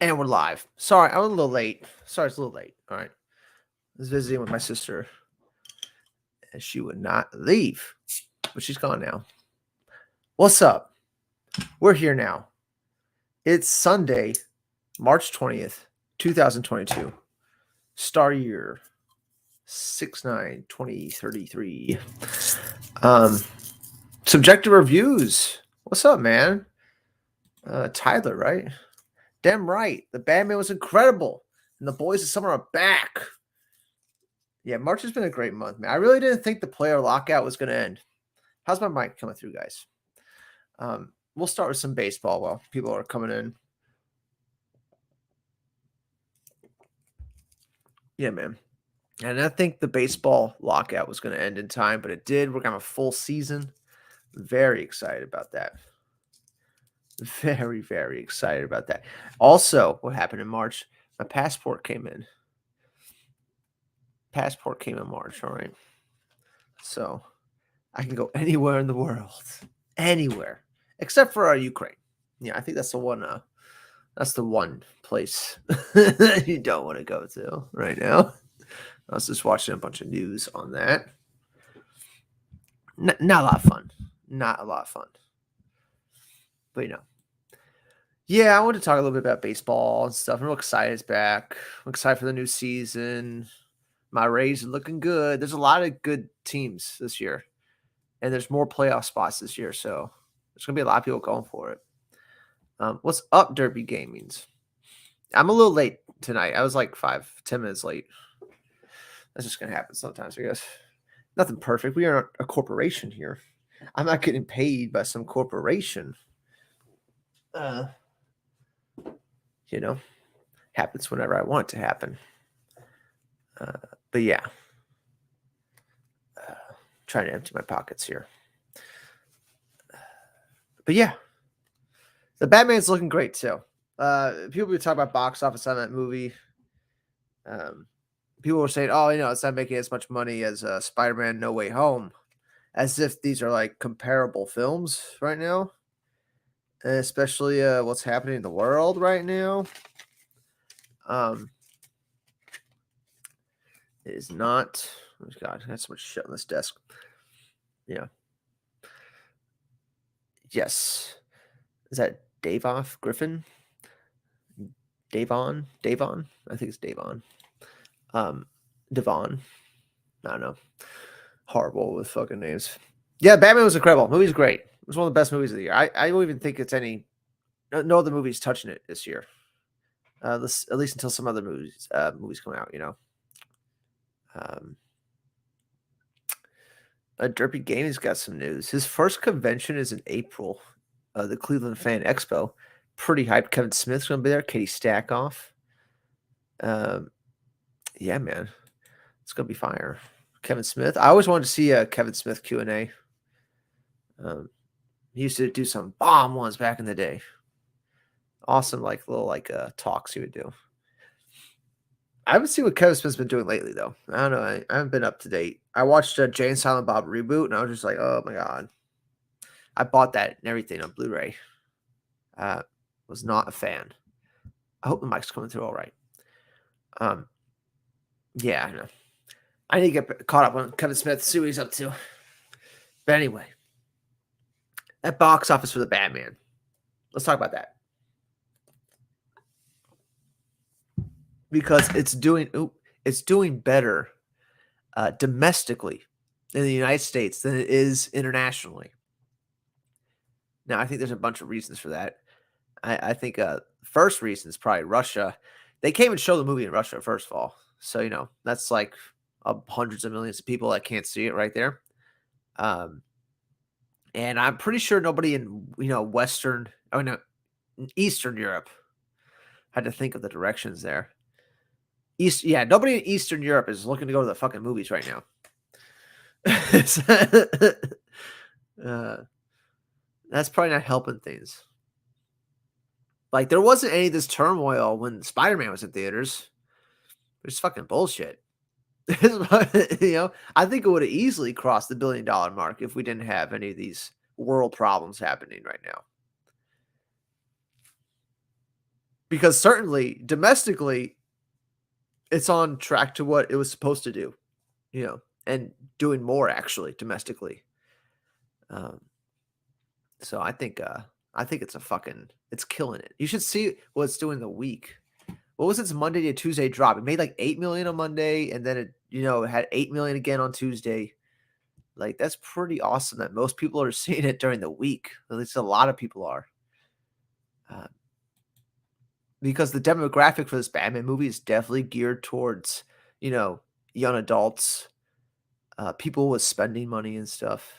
And we're live. Sorry, I was a little late. Sorry, it's a little late. All right. I was visiting with my sister, and she would not leave, but she's gone now. What's up? We're here now. It's Sunday, March 20th, 2022. Star year 6/9/2033. Um, Subjective reviews. What's up, man? Tyler, right? Damn right. The Batman was incredible. And the boys of summer are back. Yeah, March has been a great month, man. I really didn't think the player lockout was going to end. How's my mic coming through, guys? We'll start with some baseball while people are coming in. Yeah, man. And I think the baseball lockout was going to end in time, but it did. We're going to have a full season. Very excited about that. Very, very excited about that. Also, what happened in March? My passport came in. Passport came in March, all right? So I can go anywhere in the world. Anywhere. Except for Ukraine. Yeah, I think that's the one that's the one place you don't want to go to right now. I was just watching a bunch of news on that. Not a lot of fun. Not a lot of fun. But yeah, I want to talk a little bit about baseball and stuff. I'm real excited it's back. I'm excited for the new season. My Rays are looking good. There's a lot of good teams this year, and there's more playoff spots this year, so there's gonna be a lot of people going for it. What's up, Derby Gamings? I'm a little late tonight. I was like 5-10 minutes late. That's just gonna happen sometimes, I guess. Nothing perfect. We are a corporation here. I'm not getting paid by some corporation. Happens whenever I want it to happen. But yeah, trying to empty my pockets here. But yeah, the Batman's looking great too. People were talking about box office on that movie. People were saying, "Oh, it's not making as much money as Spider-Man: No Way Home," as if these are like comparable films right now. Especially what's happening in the world right now. It is not. Oh God, I got so much shit on this desk. Yeah. Yes. Is that Davoff Griffin? Davon? I think it's Davon. Devon. I don't know. Horrible with fucking names. Yeah, Batman was incredible. Movie's great. It was one of the best movies of the year. I don't even think it's no other movies touching it this year. At least until some other movies come out. Derpy Gaming's got some news. His first convention is in April. The Cleveland Fan Expo. Pretty hyped. Kevin Smith's going to be there. Katie Stackoff. Yeah, man. It's going to be fire. Kevin Smith. I always wanted to see a Kevin Smith Q&A. He used to do some bomb ones back in the day. Awesome, little talks he would do. I haven't seen what Kevin Smith's been doing lately, though. I don't know. I haven't been up to date. I watched Jay and Silent Bob reboot, and I was just like, oh my God. I bought that and everything on Blu-ray. Was not a fan. I hope the mic's coming through all right. Yeah, I know. I need to get caught up on Kevin Smith, see what he's up to. But anyway, that box office for the Batman. Let's talk about that. Because it's doing better domestically in the United States than it is internationally. Now, I think there's a bunch of reasons for that. I think first reason is probably Russia. They can't even show the movie in Russia, first of all. So, that's like hundreds of millions of people that can't see it right there. And I'm pretty sure nobody in, Eastern Europe, had to think of the directions there. Nobody in Eastern Europe is looking to go to the fucking movies right now. That's probably not helping things. Like, there wasn't any of this turmoil when Spider-Man was in theaters. It's fucking bullshit. I think it would have easily crossed the $1 billion mark if we didn't have any of these world problems happening right now. because certainly domestically, it's on track to what it was supposed to do, and doing more actually domestically. Um, so I think it's killing it. You should see what it's doing the week. What was its Monday to Tuesday drop? It made like 8 million on Monday, and then it had 8 million again on Tuesday. Like that's pretty awesome that most people are seeing it during the week. At least a lot of people are. Uh, because the demographic for this Batman movie is definitely geared towards, you know, young adults, people with spending money and stuff,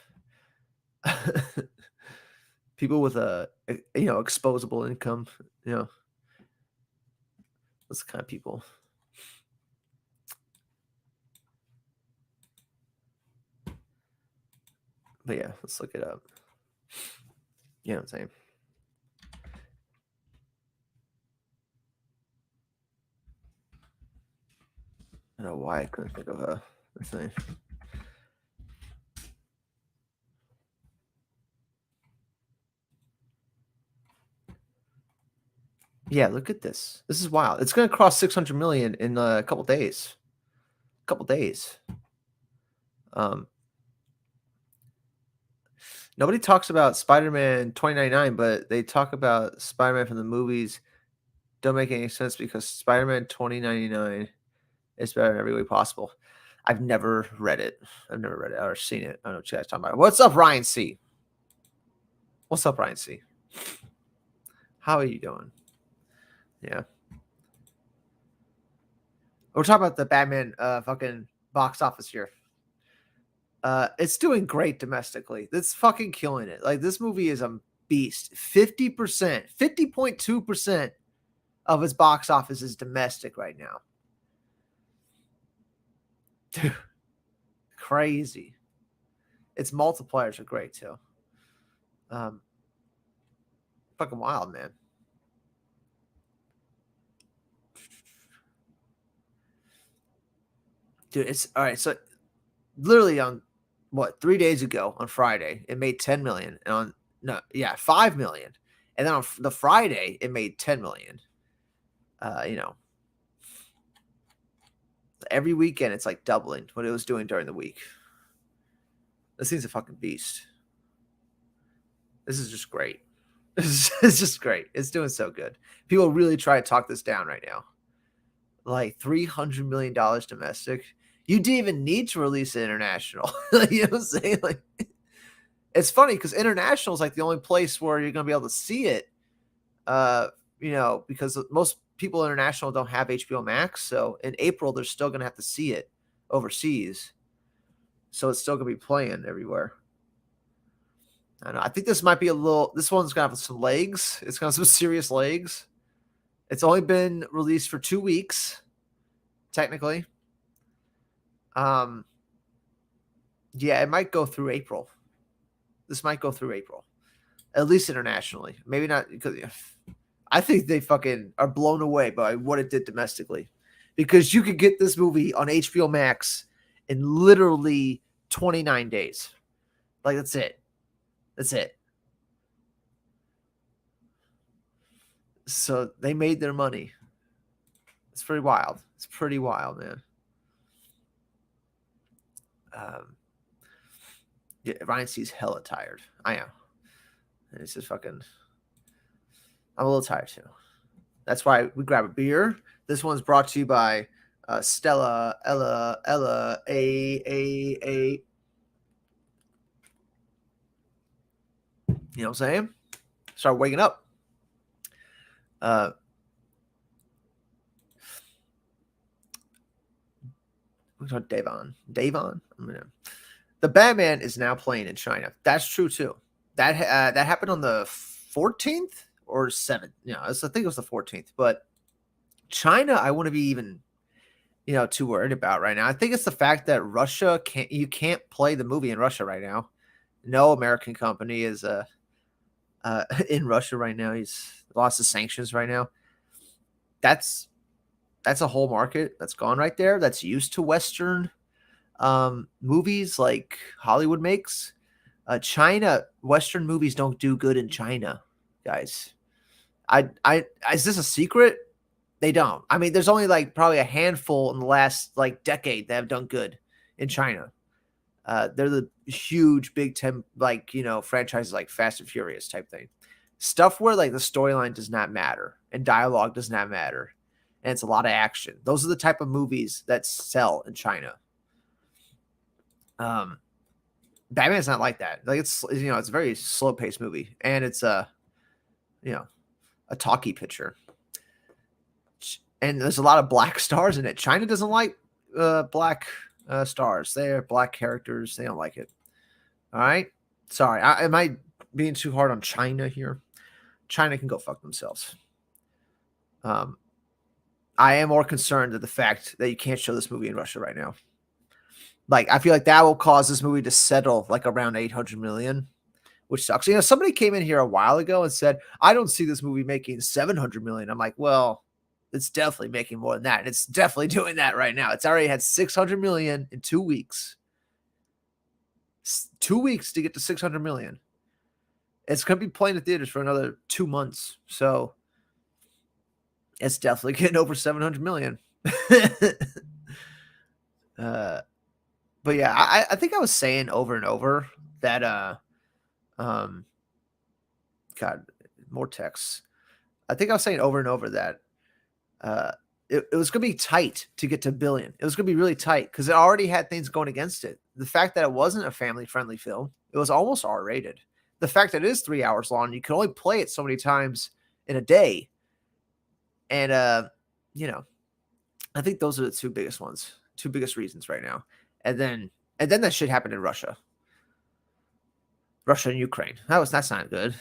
people with exposable income, you know, those kind of people. But yeah, let's look it up. You know what I'm saying? I don't know why I couldn't think of a thing. Yeah, look at this. This is wild. It's gonna cross 600 million in a couple days. Couple days. Um, Nobody talks about Spider-Man 2099, but they talk about Spider-Man from the movies. Don't make any sense because Spider-Man 2099 is better in every way possible. I've never read it. I've never read it or seen it. I don't know what you guys talking about. What's up, Ryan C? What's up, Ryan C? How are you doing? Yeah. We're talking about the Batman fucking box office here. It's doing great domestically. It's fucking killing it. Like this movie is a beast. 50%, 50.2% of its box office is domestic right now. Dude, crazy. Its multipliers are great too. Um, Fucking wild, man. Dude, it's all right. So literally on what 3 days ago on Friday, it made 10 million. And on no, yeah, 5 million. And then on the Friday, it made 10 million. You know, every weekend it's like doubling what it was doing during the week. This thing's a fucking beast. This is just great. It's just great. It's doing so good. People really try to talk this down right now. Like $300 million domestic. You didn't even need to release it international. You know what I'm saying? Like, it's funny because international is like the only place where you're gonna be able to see it. Because most people international don't have HBO Max, so in April they're still gonna have to see it overseas. So it's still gonna be playing everywhere. I know. I think this might be a little. This one's gonna have some legs. It's gonna have some serious legs. It's only been released for 2 weeks, technically. Um, yeah, it might go through April. This might go through April, at least internationally. Maybe not because I think they fucking are blown away by what it did domestically, because you could get this movie on HBO Max in literally 29 days. Like that's it. That's it. So they made their money. It's pretty wild. It's pretty wild, man. Um, yeah, Ryan C's hella tired. I am. And it's just fucking. I'm a little tired too. That's why we grab a beer. This one's brought to you by Stella, Ella, A. You know what I'm saying? Start waking up. What's on Davon? The Batman is now playing in China. That's true too. That happened on the 14th or 7th. I think it was the 14th. But China, I wouldn't be even too worried about right now. I think it's the fact that Russia can't play the movie in Russia right now. No American company is in Russia right now. He's lost the sanctions right now. That's a whole market that's gone right there. That's used to Western movies like Hollywood makes. Western movies don't do good in China, guys. I is this a secret? They don't. I mean, there's only like probably a handful in the last like decade that have done good in China. They're the huge Big Ten, like, franchises like Fast and Furious type thing. Stuff where like the storyline does not matter and dialogue does not matter. And it's a lot of action. Those are the type of movies that sell in China. Um, Batman's not like that. Like it's a very slow paced movie, and it's you know, a talkie picture. And there's a lot of black stars in it. China doesn't like black stars. They're black characters. They don't like it. All right. Sorry. Am I being too hard on China here? China can go fuck themselves. Um, I am more concerned at the fact that you can't show this movie in Russia right now. Like, I feel like that will cause this movie to settle like around 800 million, which sucks. Somebody came in here a while ago and said, I don't see this movie making 700 million. I'm like, well, it's definitely making more than that. And it's definitely doing that right now. It's already had 600 million in 2 weeks. 2 weeks to get to 600 million. It's going to be playing in theaters for another 2 months. So it's definitely getting over 700 million. But yeah, I think I was saying over and over that um God, more texts. I think I was saying over and over that uh it was gonna be tight to get to billion. It was gonna be really tight because it already had things going against it. The fact that it wasn't a family friendly film, it was almost R rated. The fact that it is 3 hours long, you can only play it so many times in a day. And you know, I think those are the two biggest reasons right now. And then that shit happened in Russia. Russia and Ukraine. That's not good.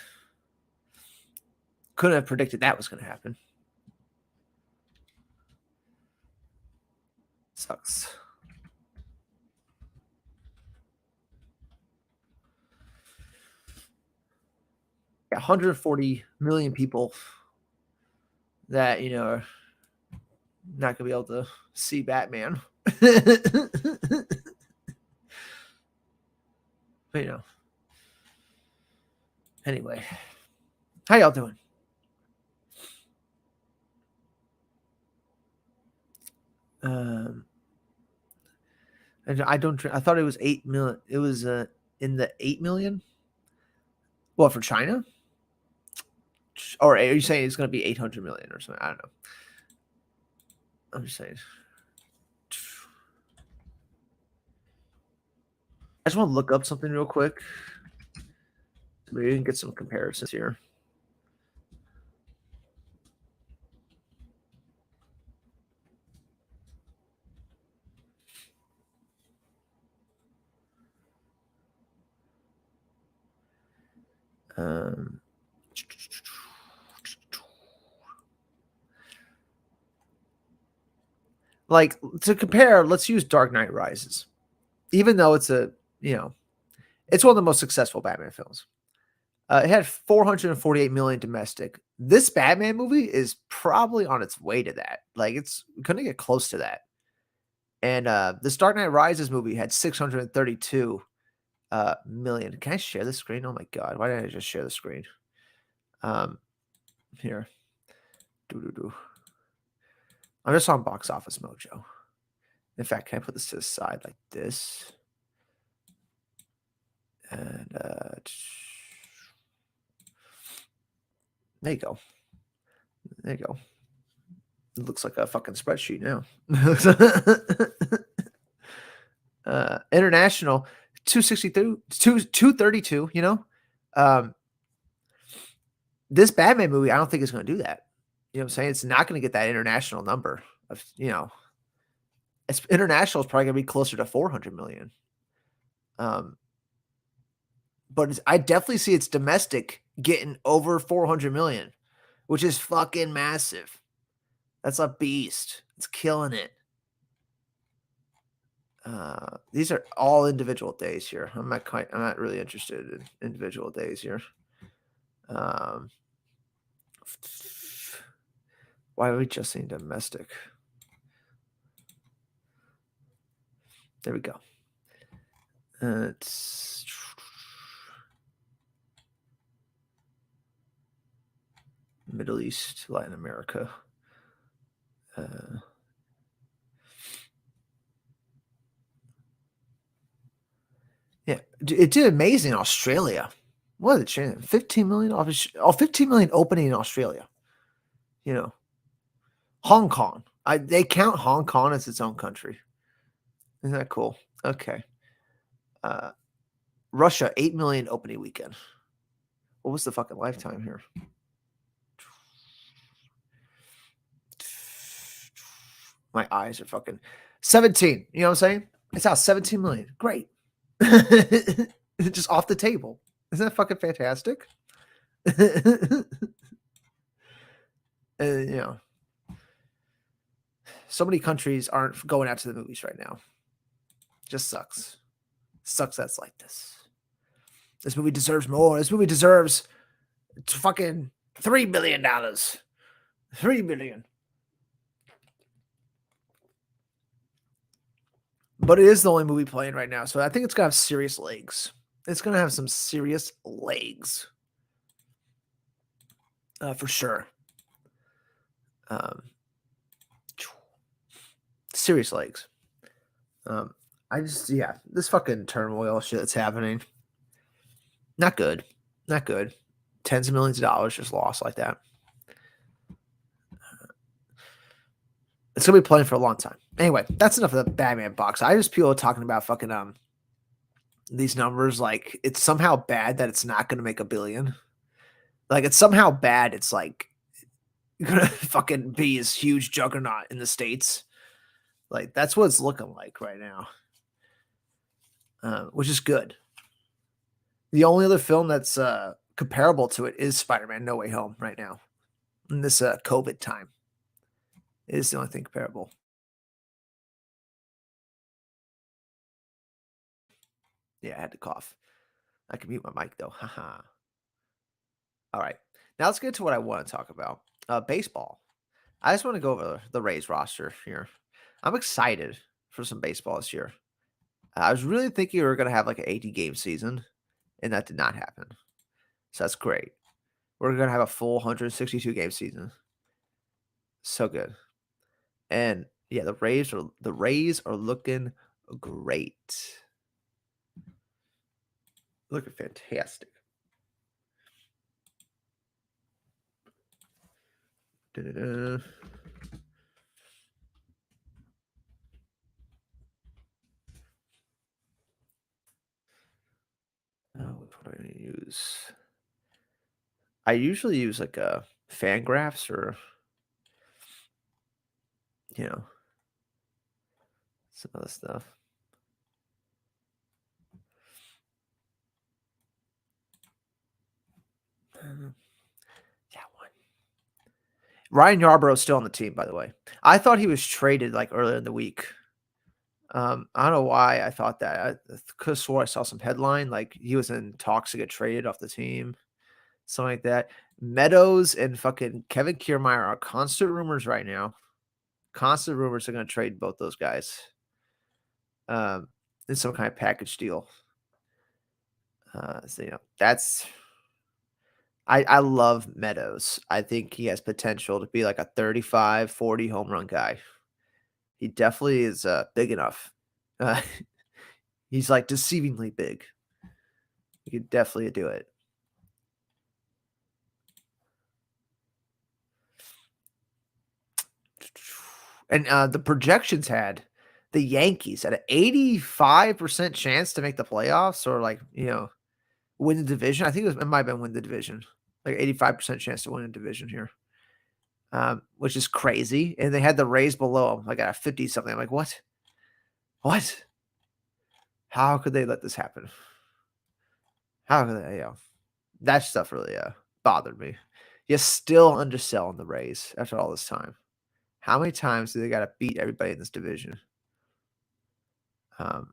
Couldn't have predicted that was gonna happen. Sucks. Yeah, 140 million people that are not gonna be able to see Batman. But, anyway, how y'all doing? Um, and I don't. I thought it was 8 million. It was in the 8 million. Well, for China, or are you saying it's going to be 800 million or something? I don't know. I'm just saying. I just want to look up something real quick. Maybe we can get some comparisons here. Um, like to compare, let's use Dark Knight Rises. Even though it's it's one of the most successful Batman films. It had 448 million domestic. This Batman movie is probably on its way to that. Like it's gonna get close to that. And this Dark Knight Rises movie had 632 million. Can I share the screen? Oh my god, why didn't I just share the screen? Here. I'm just on Box Office Mojo. In fact, can I put this to the side like this? And there you go. There you go. It looks like a fucking spreadsheet now. International 262, 232, this Batman movie, I don't think it's going to do that. You know what I'm saying? It's not going to get that international number of, international is probably going to be closer to 400 million. But I definitely see its domestic getting over 400 million, which is fucking massive. That's a beast. It's killing it. These are all individual days here. I'm not really interested in individual days here. Why are we just saying domestic? There we go. Middle East, Latin America. Yeah, it did amazing in Australia. What did it change? 15 million off. 15 million opening in Australia. You know, Hong Kong. They count Hong Kong as its own country. Isn't that cool? Okay. Uh, Russia, 8 million opening weekend. What was the fucking lifetime here? My eyes are fucking 17. You know what I'm saying? It's out 17 million. Great. Just off the table. Isn't that fucking fantastic? You know, so many countries aren't going out to the movies right now. Just sucks. Sucks that's like this. This movie deserves more. This movie deserves fucking $3 billion. $3 billion. But it is the only movie playing right now, so I think it's gonna have serious legs. It's gonna have some serious legs. For sure. Serious legs. This fucking turmoil shit that's happening. Not good. Not good. Tens of millions of dollars just lost like that. It's gonna be playing for a long time. Anyway, that's enough of the Batman box. I just people talking about fucking these numbers like it's somehow bad that it's not gonna make $1 billion. Like it's somehow bad. It's like gonna fucking be this huge juggernaut in the States. Like that's what it's looking like right now, which is good. The only other film that's comparable to it is Spider-Man: No Way Home right now in this COVID time. It is the only thing comparable. Yeah, I had to cough. I can mute my mic though. Haha. All right. Now let's get to what I want to talk about. Baseball. I just want to go over the Rays roster here. I'm excited for some baseball this year. I was really thinking we were going to have like an 80 game season, and that did not happen. So that's great. We're going to have a full 162 game season. So good. And yeah, the Rays are looking great. Looking fantastic. Da-da-da. What do I use? I usually use like a Fangraphs or some other stuff. Yeah, one. Ryan Yarbrough's still on the team, by the way. I thought he was traded like earlier in the week. I don't know why I thought that. I could have swore I saw some headline like he was in talks to get traded off the team, something like that. Meadows and fucking Kevin Kiermaier are constant rumors right now. Constant rumors are going to trade both those guys in some kind of package deal. So, that's I love Meadows. I think he has potential to be like a 35, 40 home run guy. He definitely is big enough. Uh, he's like deceivingly big. He could definitely do it. And the projections had the Yankees had an 85% chance to make the playoffs or like, win the division. I think it might have been win the division. Like 85% chance to win a division here. Which is crazy. And they had the Rays below them, like at 50 something. I'm like, what? What? How could they let this happen? How could they? That stuff really bothered me. You're still underselling the Rays after all this time. How many times do they got to beat everybody in this division? But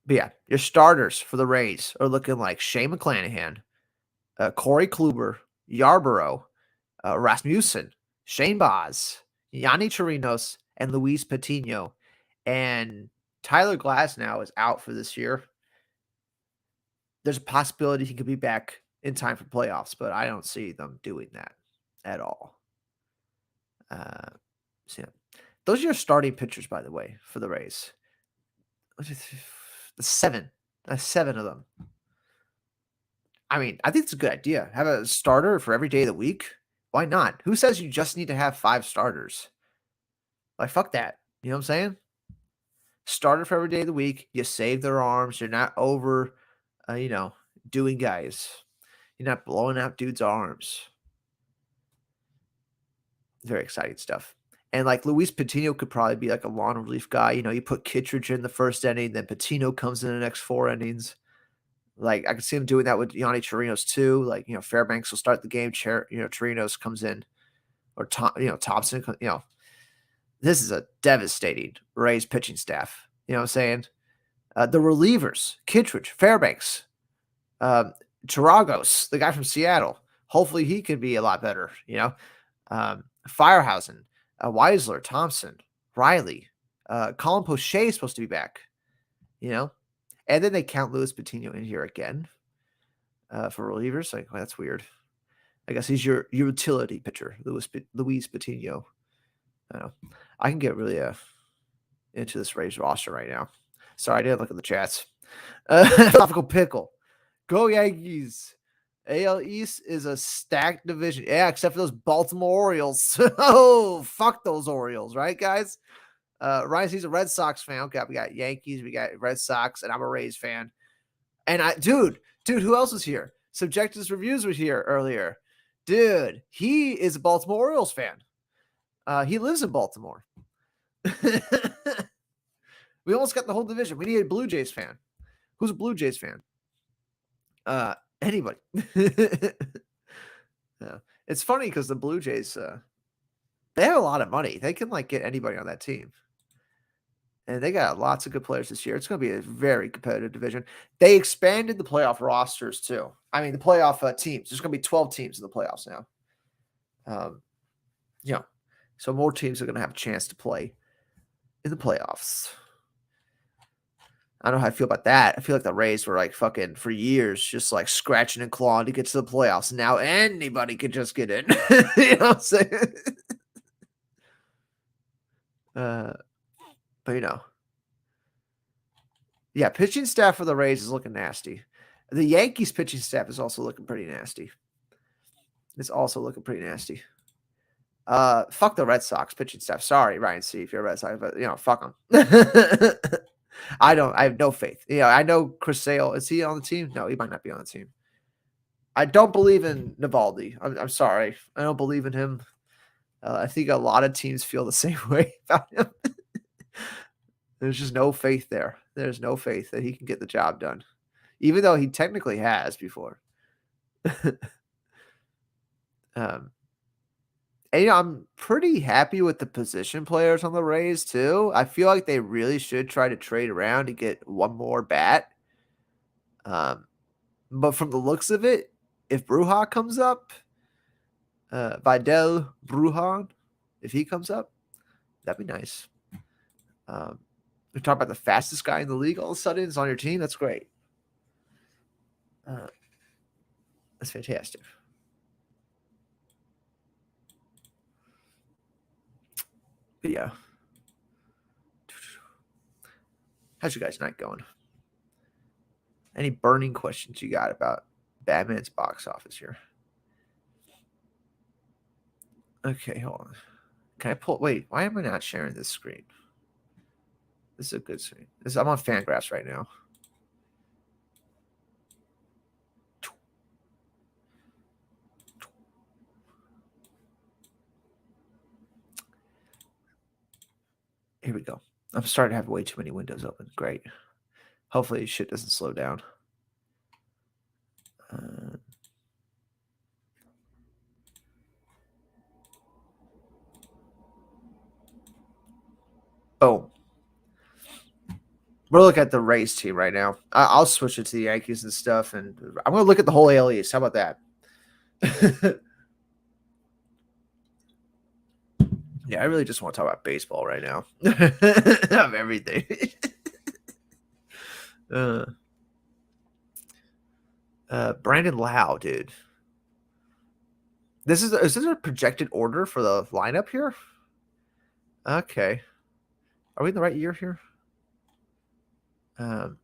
yeah, your starters for the Rays are looking like Shane McClanahan, Corey Kluber, Yarborough, Rasmussen, Shane Baz, Yanni Chirinos, and Luis Patino. And Tyler Glass now is out for this year. There's a possibility he could be back in time for playoffs, but I don't see them doing that at all. So yeah. Those are your starting pitchers, by the way, for the Rays. The 7. 7 of them. I mean, I think it's a good idea. Have a starter for every day of the week. Why not? Who says you just need to have 5 starters? Like, fuck that. You know what I'm saying? Starter for every day of the week. You save their arms. You're not over, doing guys. You're not blowing out dudes' arms. Very exciting stuff. And like Luis Patino could probably be like a lawn relief guy. You put Kittredge in the first inning, then Patino comes in the next 4 innings. Like I could see him doing that with Yanni Chirinos too. Like, Fairbanks will start the game. Chirinos comes in, or Thompson. This is a devastating Rays pitching staff. You know what I'm saying? The relievers: Kittredge, Fairbanks, Chiragos, the guy from Seattle. Hopefully he can be a lot better. Firehausen, Weisler, Thompson, Riley, Colin Poche is supposed to be back. And then they count Luis Patino in here again for relievers. Like, well, that's weird. I guess he's your utility pitcher, Luis Patino. I don't know. I can get really into this Rays roster right now. Sorry, I didn't look at the chats. Topical pickle. Go Yankees. AL East is a stacked division. Yeah, except for those Baltimore Orioles. Oh, fuck those Orioles, right, guys? Ryan, he's a Red Sox fan. Okay, we got Yankees, we got Red Sox, and I'm a Rays fan. And dude, who else was here? Subjectivist Reviews was here earlier. Dude, he is a Baltimore Orioles fan. He lives in Baltimore. We almost got the whole division. We need a Blue Jays fan. Who's a Blue Jays fan? Anybody. Yeah. It's funny because the Blue Jays, they have a lot of money. They can get anybody on that team. And they got lots of good players this year. It's going to be a very competitive division. They expanded the playoff rosters too. I mean, the playoff teams. There's going to be 12 teams in the playoffs now. So more teams are going to have a chance to play in the playoffs. I don't know how I feel about that. I feel like the Rays were fucking for years just scratching and clawing to get to the playoffs. Now anybody could just get in. You know what I'm saying? But yeah, pitching staff for the Rays is looking nasty. The Yankees pitching staff is also looking pretty nasty. Fuck the Red Sox pitching staff. Sorry, Ryan C, if you're a Red Sox, but fuck them. I have no faith. I know Chris Sale. Is he on the team? No, he might not be on the team. I don't believe in Navalny. I'm sorry. I don't believe in him. I think a lot of teams feel the same way about him. There's just no faith there. There's no faith that he can get the job done, even though he technically has before. And I'm pretty happy with the position players on the Rays too. I feel like they really should try to trade around to get one more bat. But from the looks of it, if Bruja comes up, Vidal Brujan, if he comes up, that'd be nice. We're talking about the fastest guy in the league all of a sudden is on your team. That's great. That's fantastic. But yeah. How's you guys' night going? Any burning questions you got about Batman's box office here? Okay, hold on. Can I pull? Wait, why am I not sharing this screen? This is a good screen. I'm on Fangraphs right now. Here we go. I'm starting to have way too many windows open. Great. Hopefully shit doesn't slow down. Boom. We're looking at the Rays team right now. I'll switch it to the Yankees and stuff, and I'm going to look at the whole AL East. How about that? Yeah, I really just want to talk about baseball right now. Of everything. Brandon Lau, dude. Is this a projected order for the lineup here? Okay. Are we in the right year here? Um,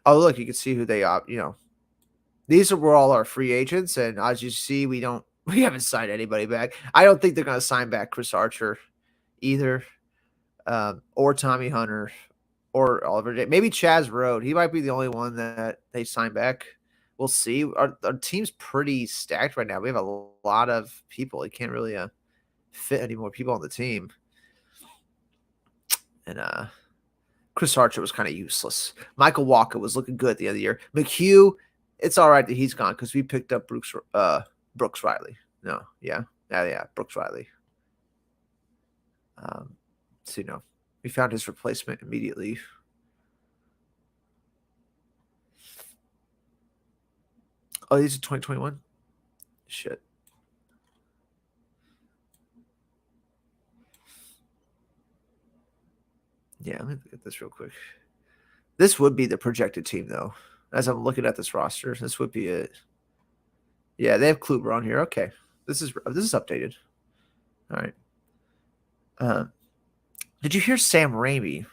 oh, look, you can see who they these were all our free agents, and as you see, we haven't signed anybody back. I don't think they're going to sign back Chris Archer either, or Tommy Hunter, or Oliver Day. Maybe Chaz Road. He might be the only one that they sign back. We'll see. Our team's pretty stacked right now. We have a lot of people. It can't really fit any more people on the team. And Chris Archer was kind of useless. Michael Walker was looking good at the end of the year. McHugh, it's all right that he's gone because we picked up Brooks Riley. No, yeah, Brooks Riley. So we found his replacement immediately. Oh, these are 2021. Shit. Yeah, let me look at this real quick. This would be the projected team, though. As I'm looking at this roster, this would be it. Yeah, they have Kluber on here. Okay, this is updated. All right. Did you hear Sam Raimi?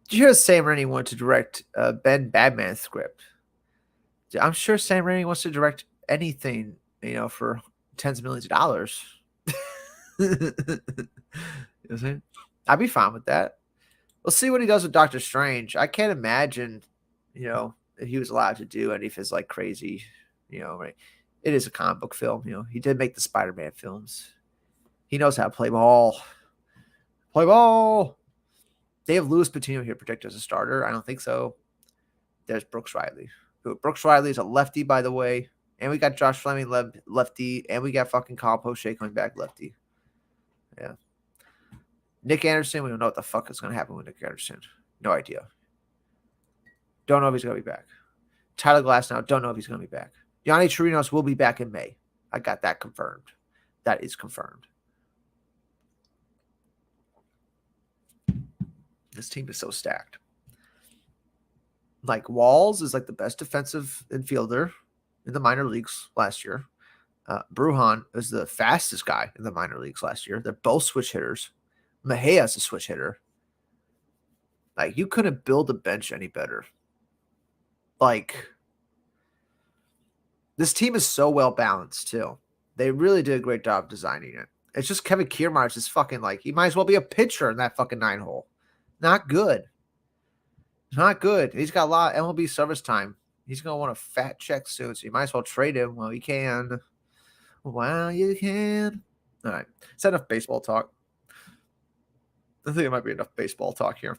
Did you hear Sam Raimi wanted to direct Ben Badman's script? I'm sure Sam Raimi wants to direct anything, for tens of millions of dollars. You know what I'm saying? I'd be fine with that. We'll see what he does with Doctor Strange. I can't imagine, if he was allowed to do any of his like crazy, right? It is a comic book film. He did make the Spider-Man films. He knows how to play ball. Play ball. They have Louis Patino here projected as a starter. I don't think so. There's Brooks Riley. Brooks Riley is a lefty, by the way. And we got Josh Fleming lefty. And we got fucking Kyle Poche coming back lefty. Yeah. Nick Anderson, we don't know what the fuck is going to happen with Nick Anderson. No idea. Don't know if he's going to be back. Tyler Glasnow, don't know if he's going to be back. Yanni Chirinos will be back in May. I got that confirmed. That is confirmed. This team is so stacked. Like Walls is like the best defensive infielder in the minor leagues last year. Brujan is the fastest guy in the minor leagues last year. They're both switch hitters. Mejia is a switch hitter. Like, you couldn't build a bench any better. Like, this team is so well balanced, too. They really did a great job designing it. It's just Kevin Kiermaier is fucking like, he might as well be a pitcher in that fucking 9-hole. Not good. Not good. He's got a lot of MLB service time. He's going to want a fat check soon, so you might as well trade him while you can. While you can. All right. Is that enough baseball talk? I think it might be enough baseball talk here.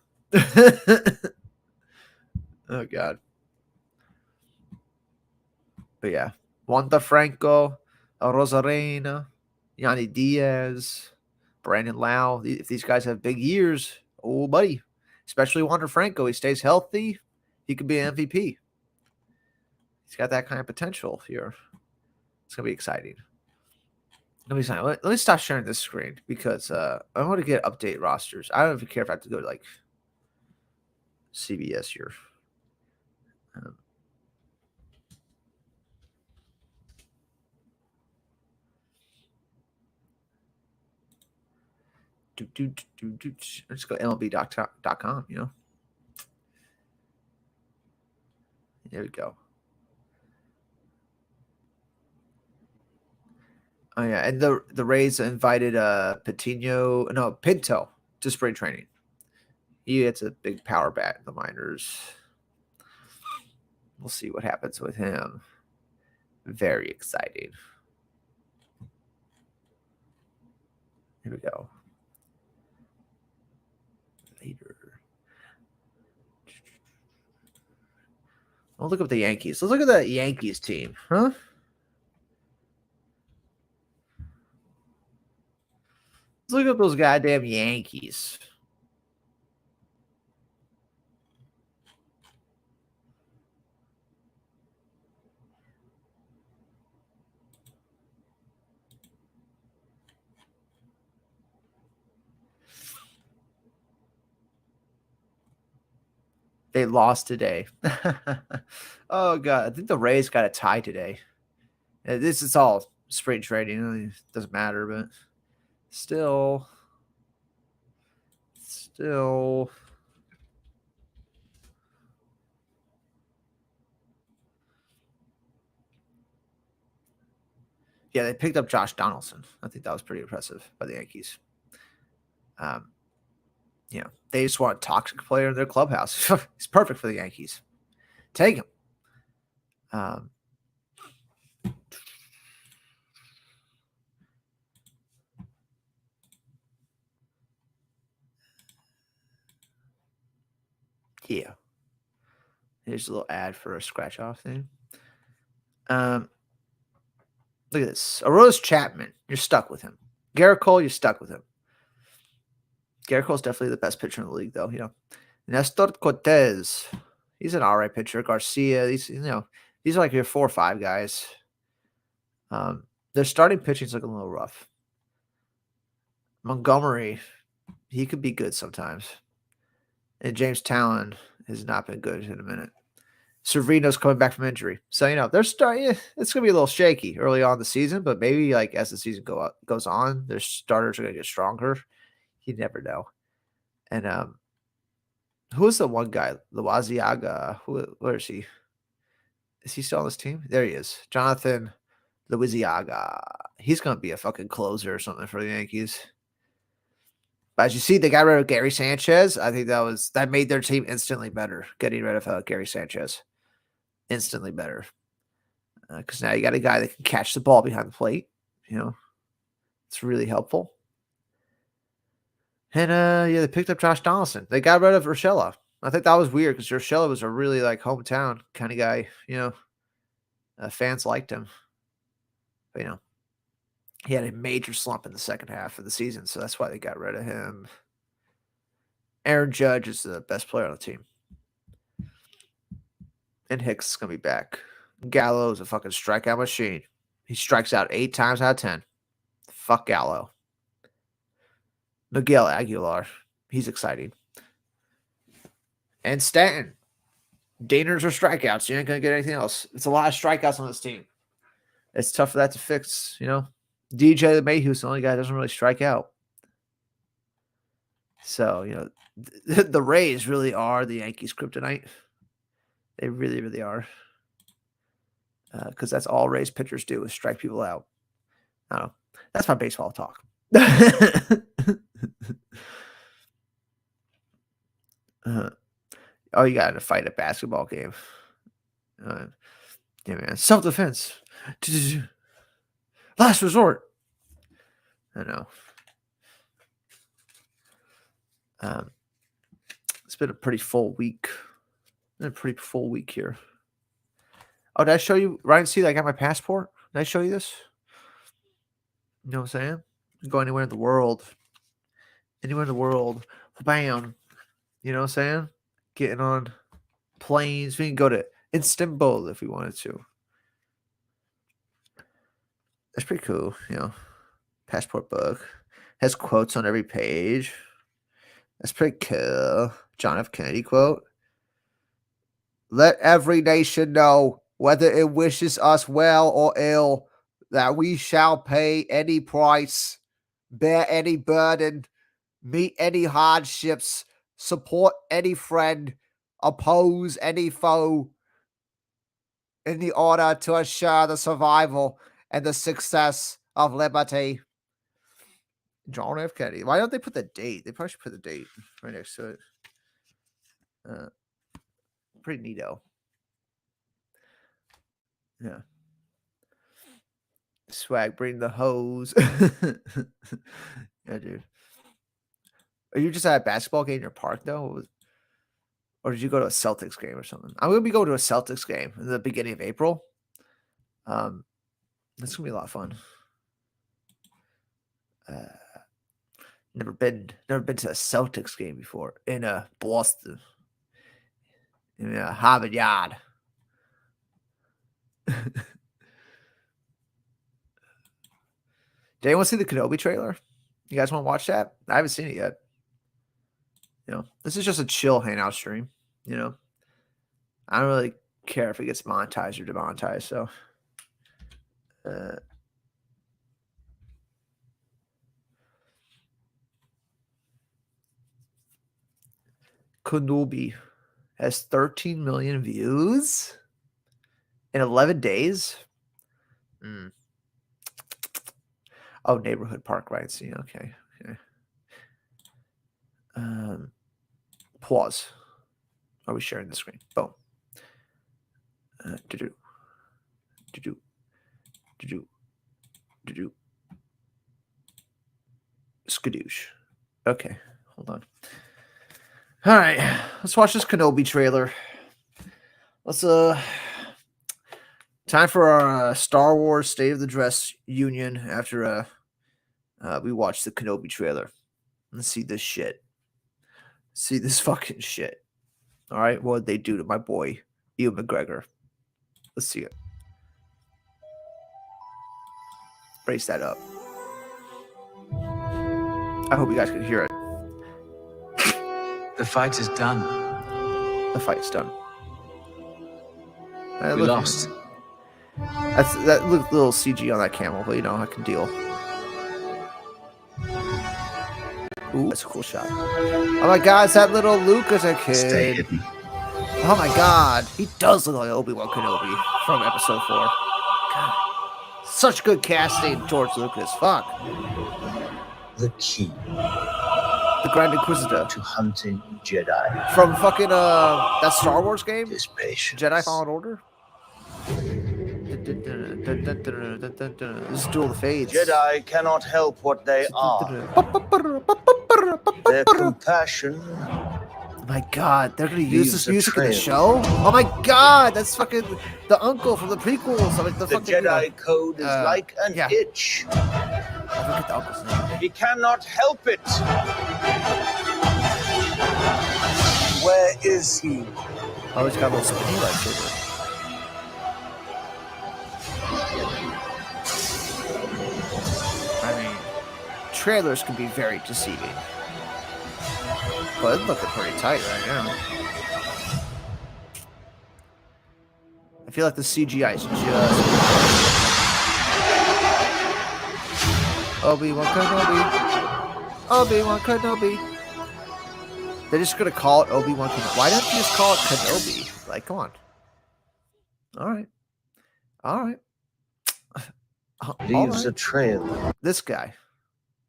Oh, God. But yeah. Wanda Franco, Rosarena, Yanni Diaz, Brandon Lau. If these guys have big years, oh, buddy. Especially Wander Franco. He stays healthy. He could be an MVP. He's got that kind of potential here. It's going to be exciting. Let me stop sharing this screen because I want to get update rosters. I don't even care if I have to go to like CBS here. Let's go MLB.com, There we go. Oh yeah, and the Rays invited Pinto to spring training. He gets a big power bat in the minors. We'll see what happens with him. Very exciting. Here we go. Later. Oh, look at the Yankees. Let's look at the Yankees team, huh? Let's look at those goddamn Yankees. They lost today. Oh god, I think the Rays got a tie today. This is all spring trading. It doesn't matter, but still. Yeah, they picked up Josh Donaldson. I think that was pretty impressive by the Yankees. They just want a toxic player in their clubhouse. He's perfect for the Yankees. Take him. Yeah. Here's a little ad for a scratch off thing. Look at this. Aroldis Chapman. You're stuck with him. Garrett Cole, you're stuck with him. Garrett Cole's definitely the best pitcher in the league, though. Nestor Cortez. He's an all right pitcher. Garcia. These are like your 4 or 5 guys. Their starting pitching's looking a little rough. Montgomery, he could be good sometimes. And James Talon has not been good in a minute. Severino's coming back from injury. So, they're starting. It's going to be a little shaky early on in the season, but maybe like as the season goes on, their starters are going to get stronger. You never know. And who is the one guy? Luiziaga. Where is he? Is he still on this team? There he is. Jonathan Luiziaga. He's going to be a fucking closer or something for the Yankees. But as you see, they got rid of Gary Sanchez. I think that made their team instantly better, getting rid of Gary Sanchez. Instantly better. Because now you got a guy that can catch the ball behind the plate. It's really helpful. And, they picked up Josh Donaldson. They got rid of Urshela. I think that was weird because Urshela was a really, like, hometown kind of guy. Fans liked him. But, he had a major slump in the second half of the season, so that's why they got rid of him. Aaron Judge is the best player on the team. And Hicks is going to be back. Gallo is a fucking strikeout machine. He strikes out 8 times out of 10. Fuck Gallo. Miguel Aguilar. He's exciting. And Stanton. Dingers or strikeouts. You ain't going to get anything else. It's a lot of strikeouts on this team. It's tough for that to fix, DJ LeMahieu's the only guy that doesn't really strike out. So, the Rays really are the Yankees' kryptonite. They really, really are. Because that's all Rays pitchers do is strike people out. I don't know. That's my baseball talk. Oh, you got to fight a basketball game. Yeah, man. Self-defense. Last resort. I know. It's been a pretty full week. Here. Oh, did I show you? Ryan, see that I got my passport? Did I show you this? You know what I'm saying? Go anywhere in the world. Bam. You know what I'm saying? Getting on planes. We can go to Istanbul if we wanted to. That's pretty cool, Passport book. Has quotes on every page. That's pretty cool. John F. Kennedy quote. Let every nation know, whether it wishes us well or ill, that we shall pay any price, bear any burden, meet any hardships, support any friend, oppose any foe, in the order to assure the survival and the success of liberty. John F. Kennedy. Why don't they put the date? They probably should put the date right next to it. Pretty neato. Yeah. Swag, bring the hose. Yeah, dude. Are you just at a basketball game in your park, though? Or did you go to a Celtics game or something? I'm going to be going to a Celtics game in the beginning of April. That's going to be a lot of fun. Never been to a Celtics game before in Boston. In Harvard Yard. Did anyone see the Kenobi trailer? You guys want to watch that? I haven't seen it yet. This is just a chill hangout stream. I don't really care if it gets monetized or demonetized. So, Kenobi has 13 million views in 11 days. Oh, neighborhood park ride scene. Okay. Pause. Are we sharing the screen? Boom. To do. Skadoosh. Okay, hold on. All right, let's watch this Kenobi trailer. Let's time for our Star Wars State of the Dress Union after we watch the Kenobi trailer. Let's see this shit. See this fucking shit. All right, what did they do to my boy Ewan McGregor? Let's see it. Brace that up. I hope you guys can hear it. The fight is done. The fight's done. We lost. That little CG on that camel, but you know I can deal. Ooh, that's a cool shot. Oh my God, it's that little Luke as a kid. Stay hidden. Oh my God, he does look like Obi-Wan Kenobi from Episode 4. God, such good casting, George Lucas. Fuck. The key The Grand Inquisitor to hunting Jedi from fucking that Star Wars game, is patience. Jedi Fallen Order. This is Duel of the Fates. Jedi cannot help what they are. Their compassion. Oh my God, they're gonna use this music in the show? Oh my God, that's fucking the uncle from the prequels. Like the fucking, Jedi code is like an itch. I forget the uncle's name. He cannot help it. Where is he? Oh, he's got a little spinny lightsaber. I mean, trailers can be very deceiving. But it's looking pretty tight right now. I feel like the CGI is just... Obi-Wan Kenobi. Obi-Wan Kenobi. They're just going to call it Obi-Wan Kenobi. Why don't you just call it Kenobi? Like, come on. All right. All right. Leaves a trail. This guy.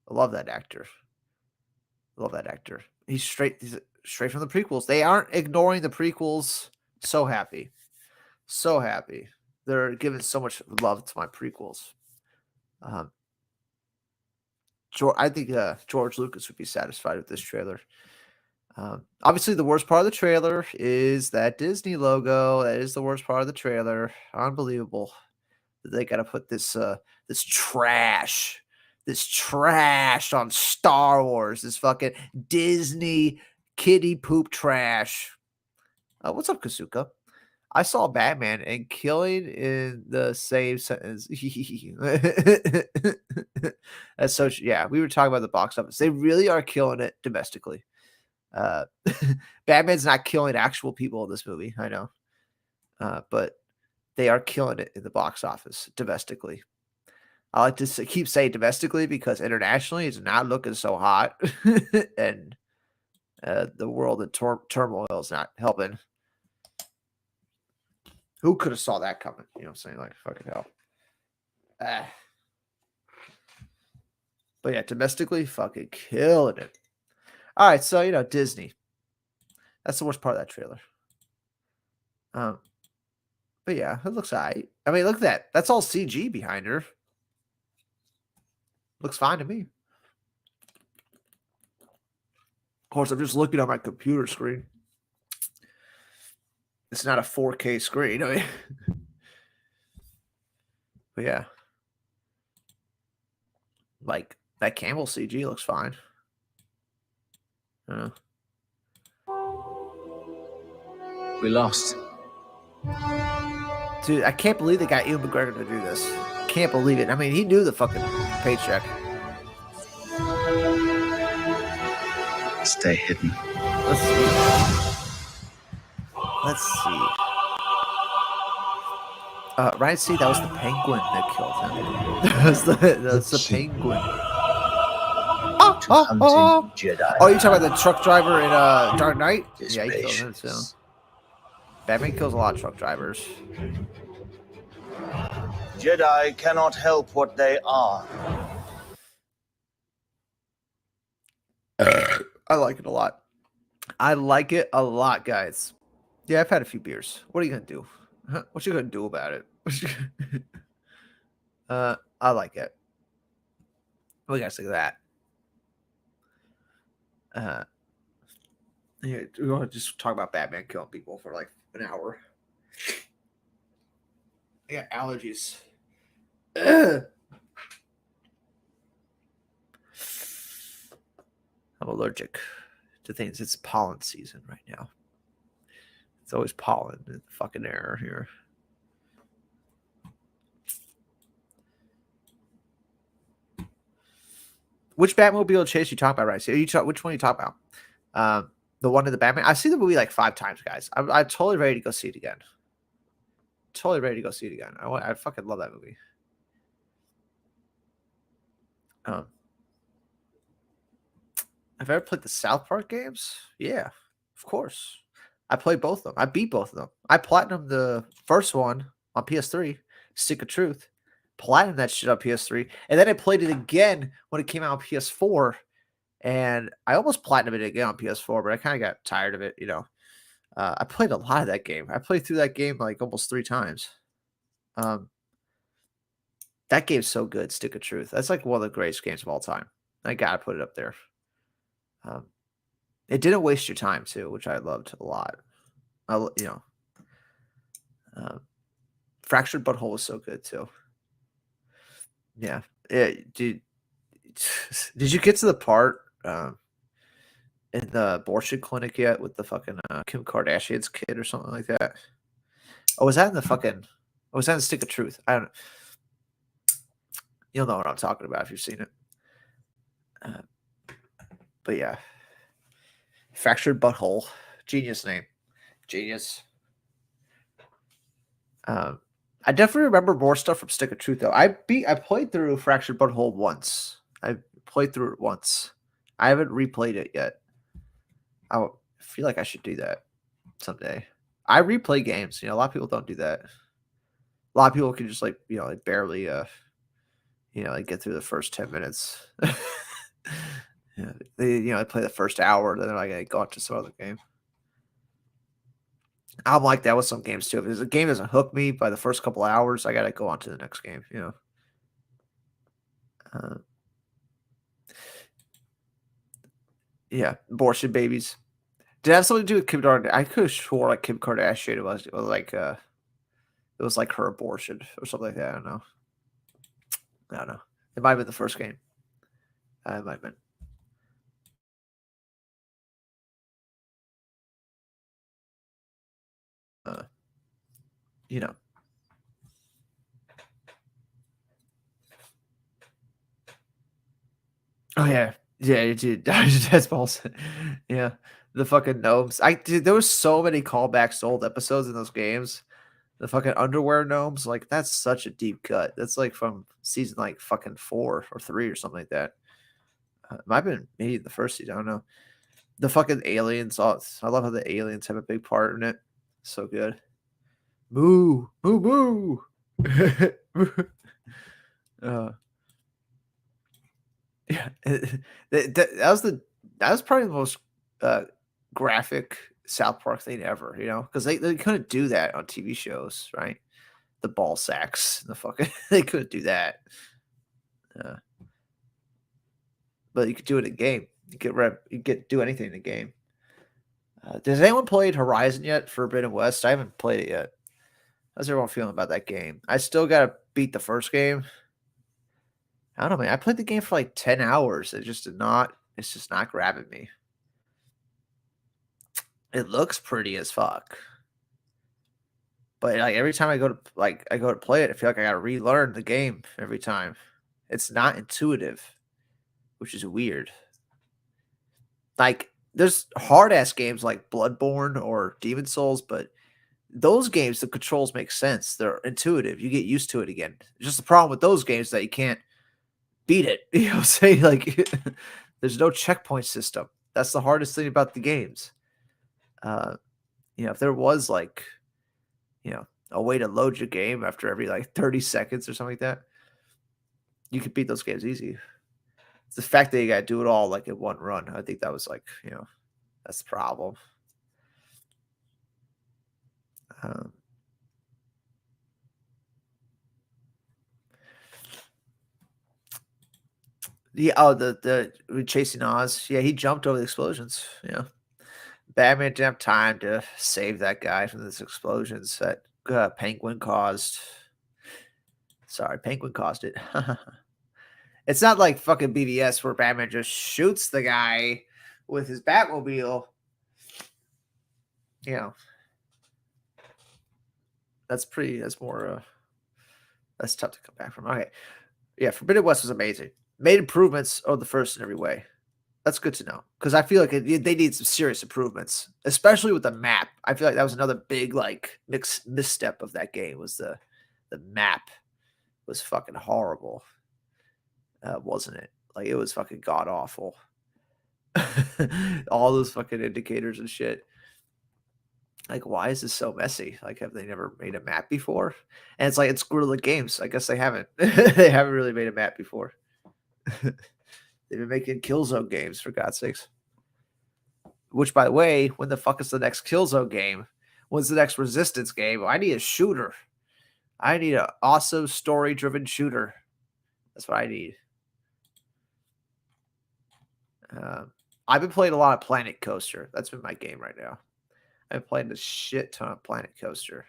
I love that actor. Love that actor. He's straight from the prequels. They aren't ignoring the prequels. So happy. So happy. They're giving so much love to my prequels. I think George Lucas would be satisfied with this trailer. Obviously, the worst part of the trailer is that Disney logo. That is the worst part of the trailer. Unbelievable. They got to put this this trash on Star Wars. This fucking Disney kitty poop trash. What's up, Kazuka? I saw Batman and killing in the same sentence. That's so, yeah, we were talking about the box office. They really are killing it domestically. Batman's not killing actual people in this movie, I know. But they are killing it in the box office domestically. I like to keep saying domestically because internationally it's not looking so hot. And the world in turmoil is not helping. Who could have saw that coming? You know what I'm saying? Like, fucking hell. But yeah, domestically, fucking killing it. All right, so, you know, Disney. That's the worst part of that trailer. But yeah, it looks all right. I mean, look at that. That's all CG behind her. Looks fine to me. Of course, I'm just looking at my computer screen. It's not a 4K screen. I mean, but yeah. Like, that Campbell CG looks fine. We lost. Dude, I can't believe they got Ewan McGregor to do this. Can't believe it. I mean, he knew the fucking paycheck. Stay hidden. Let's see. Let's see. Ryan, see, that was the penguin that killed him. That's the penguin. Hunting Jedi. Oh, you talking about the truck driver in Dark Knight? His Yeah, he kills him too. patience. Batman kills a lot of truck drivers. Jedi cannot help what they are. I like it a lot. I like it a lot, guys. Yeah, I've had a few beers. What are you gonna do? What you gonna do about it? I like it. What do you guys think of that? Yeah, we want to just talk about Batman killing people for like an hour. I got allergies. I'm allergic to things. It's pollen season right now. It's always pollen in the fucking air here. Which Batmobile chase you talk about, right? So which one you talk about? The one in the Batman. I've seen the movie like 5 times, guys. I'm totally ready to go see it again. Totally ready to go see it again. I fucking love that movie. Have I ever played the South Park games? Yeah, of course. I played both of them. I beat both of them. I platinumed the first one on PS3, Stick of Truth. Platinumed that shit on PS3. And then I played it again when it came out on PS4. And I almost platinumed it again on PS4, but I kind of got tired of it, you know. I played a lot of that game. I played through that game like almost 3 times. That game's so good, Stick of Truth. That's like one of the greatest games of all time. I gotta put it up there. It didn't waste your time too, which I loved a lot. Fractured Butthole was so good too. Yeah, dude. Did you get to the part in the abortion clinic yet with the fucking Kim Kardashian's kid or something like that? Oh, was that in the fucking? Oh, was that in Stick of Truth? I don't know. You'll know what I'm talking about if you've seen it. But yeah, Fractured Butthole, genius name, genius. I definitely remember more stuff from Stick of Truth though. I played through Fractured Butthole once. I played through it once. I haven't replayed it yet. I feel like I should do that someday. I replay games. You know, a lot of people don't do that. A lot of people can just like barely like get through the first 10 minutes. Yeah, they play the first hour, then they're like, I go on to some other game. I'm like that with some games too. If a game doesn't hook me by the first couple hours, I gotta go on to the next game. Yeah, abortion babies. Did it have something to do with Kim Kardashian? I could have swore like Kim Kardashian it was like her abortion or something like that. I don't know. It might have been the first game. It might have been. Oh yeah, dude. That's balls. Yeah, the fucking gnomes. Dude, there was so many callbacks to old episodes in those games. The fucking underwear gnomes, like that's such a deep cut. That's like from season like fucking 4 or 3 or something like that. It might have been maybe the first season. I don't know. The fucking aliens. I love how the aliens have a big part in it. So good. Moo, moo, moo. Yeah, that was probably the most graphic South Park thing ever. Because they couldn't do that on TV shows, right? The ball sacks, the fucking they couldn't do that. But you could do it in game. You get do anything in the game. Does anyone played Horizon yet? Forbidden West? I haven't played it yet. How's everyone feeling about that game? I still gotta beat the first game. I don't know, man. I played the game for like 10 hours. It's just not grabbing me. It looks pretty as fuck. But like every time I go to play it, I feel like I gotta relearn the game every time. It's not intuitive, which is weird. Like there's hard ass games like Bloodborne or Demon Souls, but those games, the controls make sense. They're intuitive. You get used to it again. Just the problem with those games that you can't beat it. You know what I'm saying? Like, there's no checkpoint system. That's the hardest thing about the games. Uh, if there was like, a way to load your game after every like 30 seconds or something like that, you could beat those games easy. It's the fact that you got to do it all like in one run. I think that was like, that's the problem. Um, the chasing Oz. Yeah, he jumped over the explosions. Yeah, Batman didn't have time to save that guy from these explosions that Penguin caused. Sorry, Penguin caused it. It's not like fucking BVS where Batman just shoots the guy with his Batmobile. That's more, that's tough to come back from. Okay. Yeah, Forbidden West was amazing. Made improvements over the first in every way. That's good to know because I feel like they need some serious improvements, especially with the map. I feel like that was another big like misstep of that game was the map was fucking horrible, wasn't it? Like it was fucking god awful. All those fucking indicators and shit. Like, why is this so messy? Like, have they never made a map before? And it's like it's Guerrilla Games. I guess they haven't. They haven't really made a map before. They've been making Killzone games for God's sakes. Which, by the way, when the fuck is the next Killzone game? When's the next Resistance game? I need a shooter. I need an awesome story-driven shooter. That's what I need. I've been playing a lot of Planet Coaster. That's been my game right now. I've been playing a shit ton of Planet Coaster.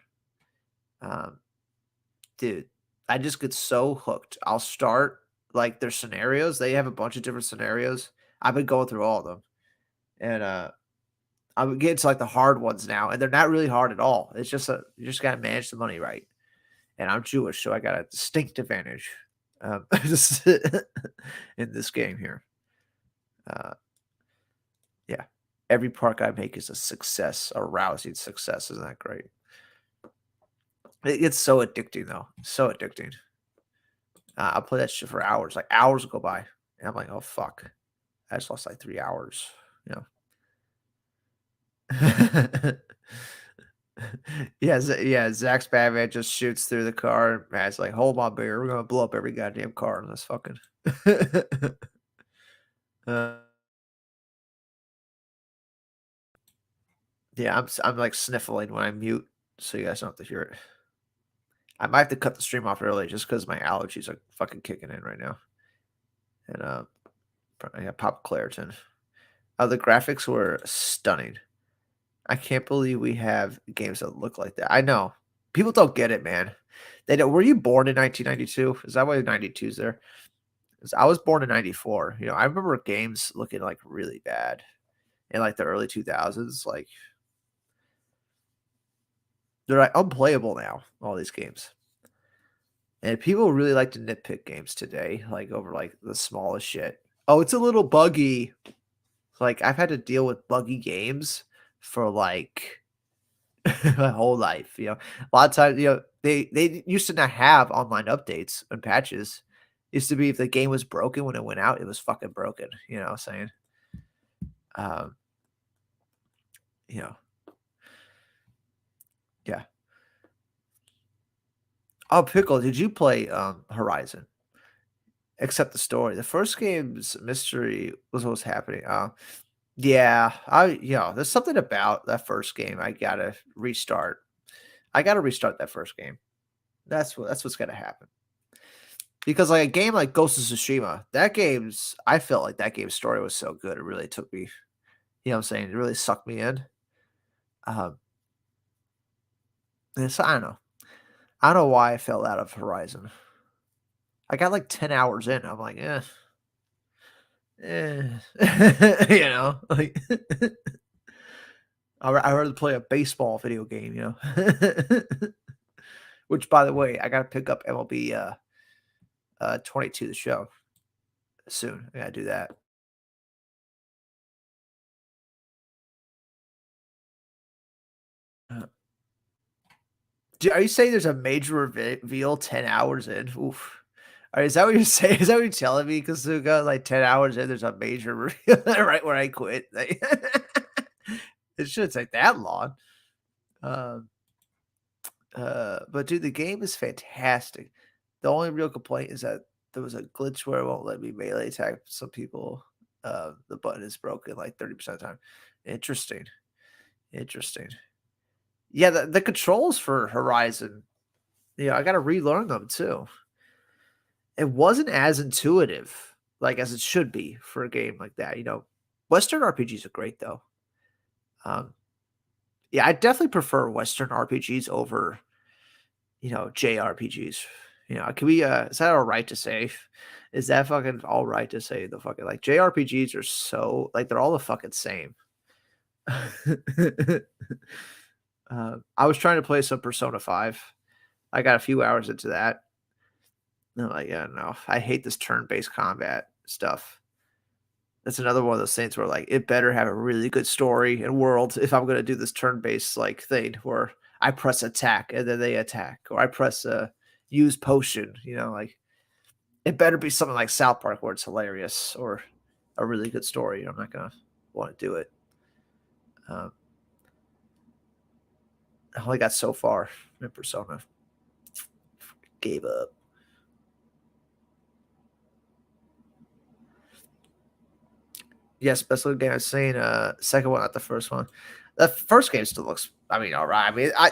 Dude, I just get so hooked. I'll start like their scenarios. They have a bunch of different scenarios. I've been going through all of them. And I'm getting to like the hard ones now, and they're not really hard at all. It's just you just gotta manage the money right. And I'm Jewish, so I got a distinct advantage in this game here. Yeah, every park I make is a success, a rousing success. Isn't that great? It's so addicting, though. So addicting. I'll play that shit for hours. Like hours will go by, and I'm like, oh fuck, I just lost like 3 hours. Yeah, Zach's Batman just shoots through the car. And Matt's like, "Hold my beer. We're gonna blow up every goddamn car in this fucking." uh, yeah, I'm like sniffling when I mute, so you guys don't have to hear it. I might have to cut the stream off early just because my allergies are fucking kicking in right now. And I got Pop Claritin. The graphics were stunning. I can't believe we have games that look like that. I know. People don't get it, man. They don't. Were you born in 1992? Is that why 92 is there? 'Cause I was born in 94. I remember games looking like really bad in like the early 2000s. Like they're like unplayable now, all these games. And people really like to nitpick games today, like over like the smallest shit. Oh, it's a little buggy. Like I've had to deal with buggy games for like my whole life. A lot of times, they used to not have online updates and patches. Used to be if the game was broken when it went out, it was fucking broken. You know what I'm saying? Um, you know, yeah. Oh, Pickle, did you play Horizon? Except the story. The first game's mystery was what was happening. Yeah, there's something about that first game. I gotta restart. I gotta restart that first game. That's what's gonna happen. Because like a game like Ghost of Tsushima, I felt like that game's story was so good. It really took me, you know what I'm saying? It really sucked me in. Um, and so I don't know. I don't know why I fell out of Horizon. I got like 10 hours in. I'm like, eh. Like I rather play a baseball video game. Which, by the way, I got to pick up MLB 22 the show soon. I got to do that. Uh, Are you saying there's a major reveal 10 hours in? Oof. Is that what you're saying? Is that what you're telling me? Because we got like 10 hours in, there's a major reveal right where I quit. Like, it shouldn't take that long. Um, but dude, the game is fantastic. The only real complaint is that there was a glitch where it won't let me melee attack some people. The button is broken like 30% of the time. Interesting. Interesting. Yeah, the controls for Horizon, I got to relearn them too. It wasn't as intuitive, like, as it should be for a game like that. Western RPGs are great though. Yeah, I definitely prefer Western RPGs over, JRPGs. Can we is that all right to say? Is that fucking all right to say? The fucking like JRPGs are so like they're all the fucking same. I was trying to play some Persona 5. I got a few hours into that. No, like, yeah, no. I hate this turn-based combat stuff. That's another one of those things where like it better have a really good story and world if I'm gonna do this turn-based like thing where I press attack and then they attack, or I press use potion, like it better be something like South Park where it's hilarious or a really good story. I'm not gonna want to do it. Um, I only got so far in Persona. Gave up. Yes, best looking game I've seen. Second one, not the first one. The first game still looks, all right. I mean, I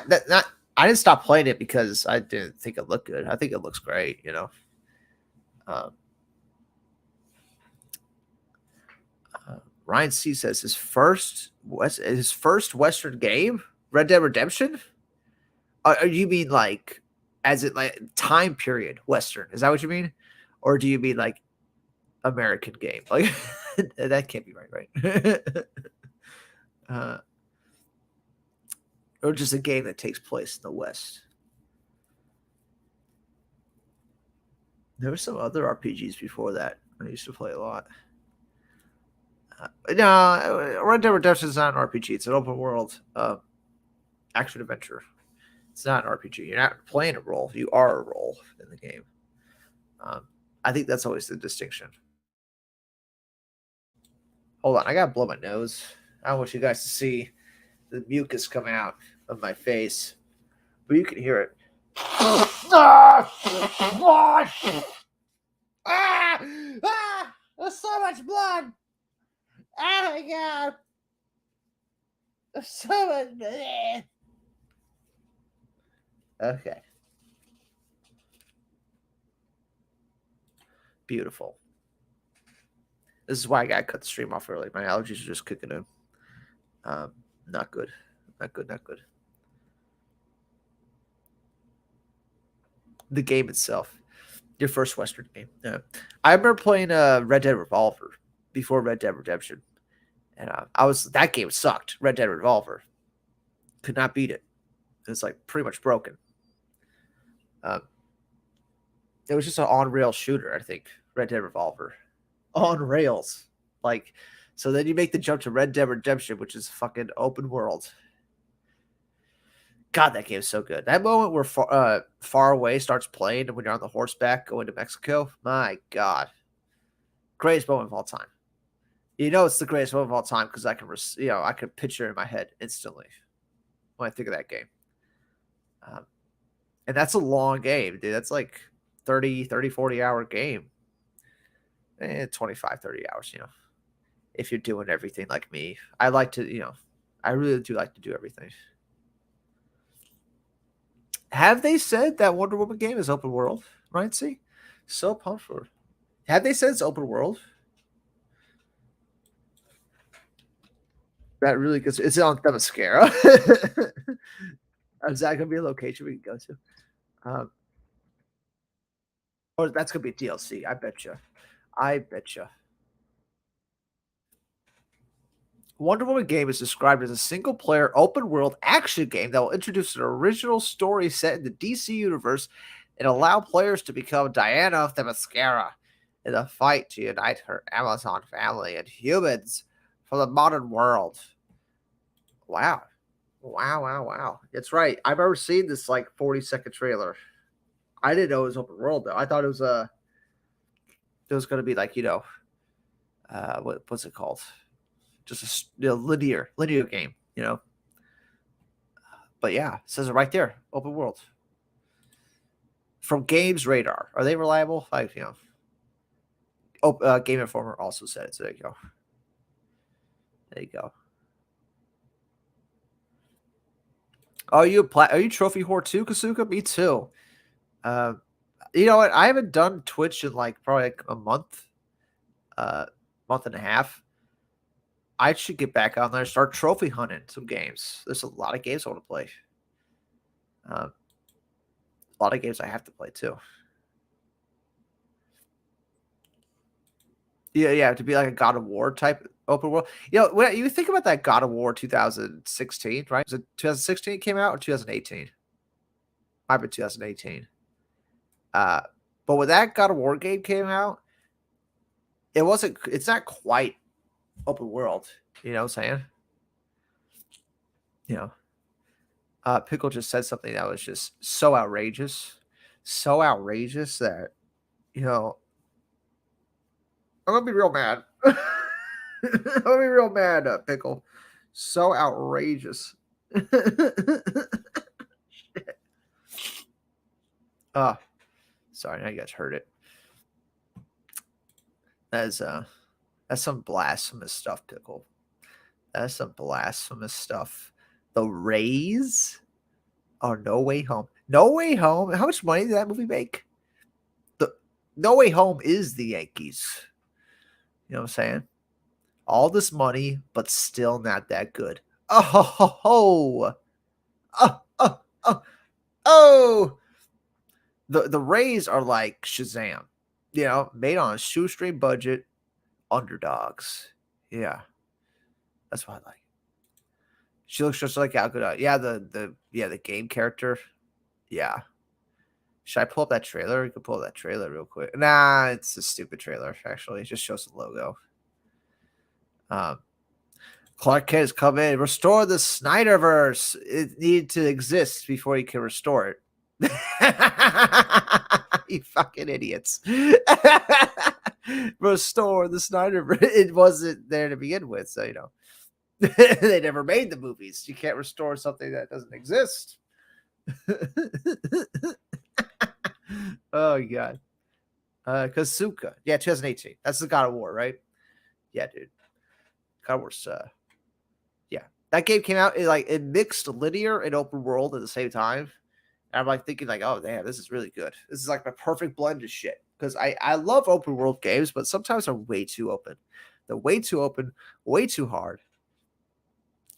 didn't stop playing it because I didn't think it looked good. I think it looks great. Um, Ryan C says his first Western game, Red Dead Redemption. You mean like, as it like time period Western? Is that what you mean, or do you mean like American game? Like that can't be right? Or just a game that takes place in the West. There were some other RPGs before that I used to play a lot. No, Red Dead Redemption is not an RPG. It's an open world action adventure. It's not an RPG. You're not playing a role. You are a role in the game. I think that's always the distinction. Hold on, I gotta blow my nose. I want you guys to see the mucus coming out of my face, but you can hear it. There's so much blood. Oh my god. There's so much blood. Okay. Beautiful. This is why I gotta cut the stream off early. My allergies are just kicking in. Not good. Not good. Not good. The game itself. Your first Western game. Yeah. I remember playing Red Dead Revolver before Red Dead Redemption. And that game sucked. Red Dead Revolver. Could not beat it. It's like pretty much broken. It was just an on-rail shooter, I think. Red Dead Revolver. On rails. Like, so then you make the jump to Red Dead Redemption, which is fucking open world. God, that game is so good. That moment where Far Away starts playing and when you're on the horseback going to Mexico, my God. Greatest moment of all time. It's the greatest moment of all time because I can picture it in my head instantly when I think of that game. And that's a long game, dude. That's like 30, 40 hour game. 25, 30 hours, if you're doing everything like me. I like to, I really do like to do everything. Have they said that Wonder Woman game is open world? Right? See? So pumped for it. Have they said it's open world? That really gets it's on Themyscira. Is that gonna be a location we can go to? Or that's gonna be a DLC, I betcha. I betcha. Wonder Woman game is described as a single-player, open-world action game that will introduce an original story set in the DC universe and allow players to become Diana of Themyscira in a fight to unite her Amazon family and humans from the modern world. Wow. Wow, wow, wow. That's right. I've ever seen this like 40-second trailer. I didn't know it was open world though. I thought it was gonna be like, what's it called? Just linear game, But yeah, it says it right there, open world. From Games Radar. Are they reliable? Game Informer also said it. So there you go. There you go. Are you trophy whore too, Kasuka? Me too. You know what? I haven't done Twitch in like probably like a month and a half. I should get back on there and start trophy hunting some games. There's a lot of games I want to play. A lot of games I have to play too. Yeah, to be like a God of War type open world. When you think about that God of War 2016, right? Was it 2016 it came out or 2018? Might be 2018. But when that God of War game came out, it's not quite open world. You know what I'm saying? You know. Pickle just said something that was just so outrageous. So outrageous that, I'm gonna be real mad. I'm gonna be real mad, Pickle. So outrageous. Sorry, now you guys heard it. That's some blasphemous stuff, Pickle. That's some blasphemous stuff. The Rays are No Way Home. No Way Home. How much money did that movie make? The No Way Home is the Yankees. You know what I'm saying? All this money, but still not that good. Oh, ho, ho, ho. Oh, oh, oh, oh. The Rays are like Shazam, made on a shoestring budget, underdogs. Yeah, that's what I like. She looks just like Al Goodot. Yeah, the game character. Yeah. Should I pull up that trailer? You can pull up that trailer real quick. Nah, it's a stupid trailer. Actually, it just shows the logo. Clark Kent has come in. Restore the Snyderverse. It needed to exist before you can restore it. You fucking idiots. Restore the Snyderverse. It wasn't there to begin with, so they never made the movies. You can't restore something that doesn't exist. Oh god. Kazuka. Yeah, 2018. That's the God of War, right? Yeah, dude. God of War's yeah. That game came out it mixed linear and open world at the same time. And I'm like thinking like, oh damn, this is really good. This is like my perfect blend of shit. Because I love open world games, but sometimes they're way too open. They're way too open, way too hard.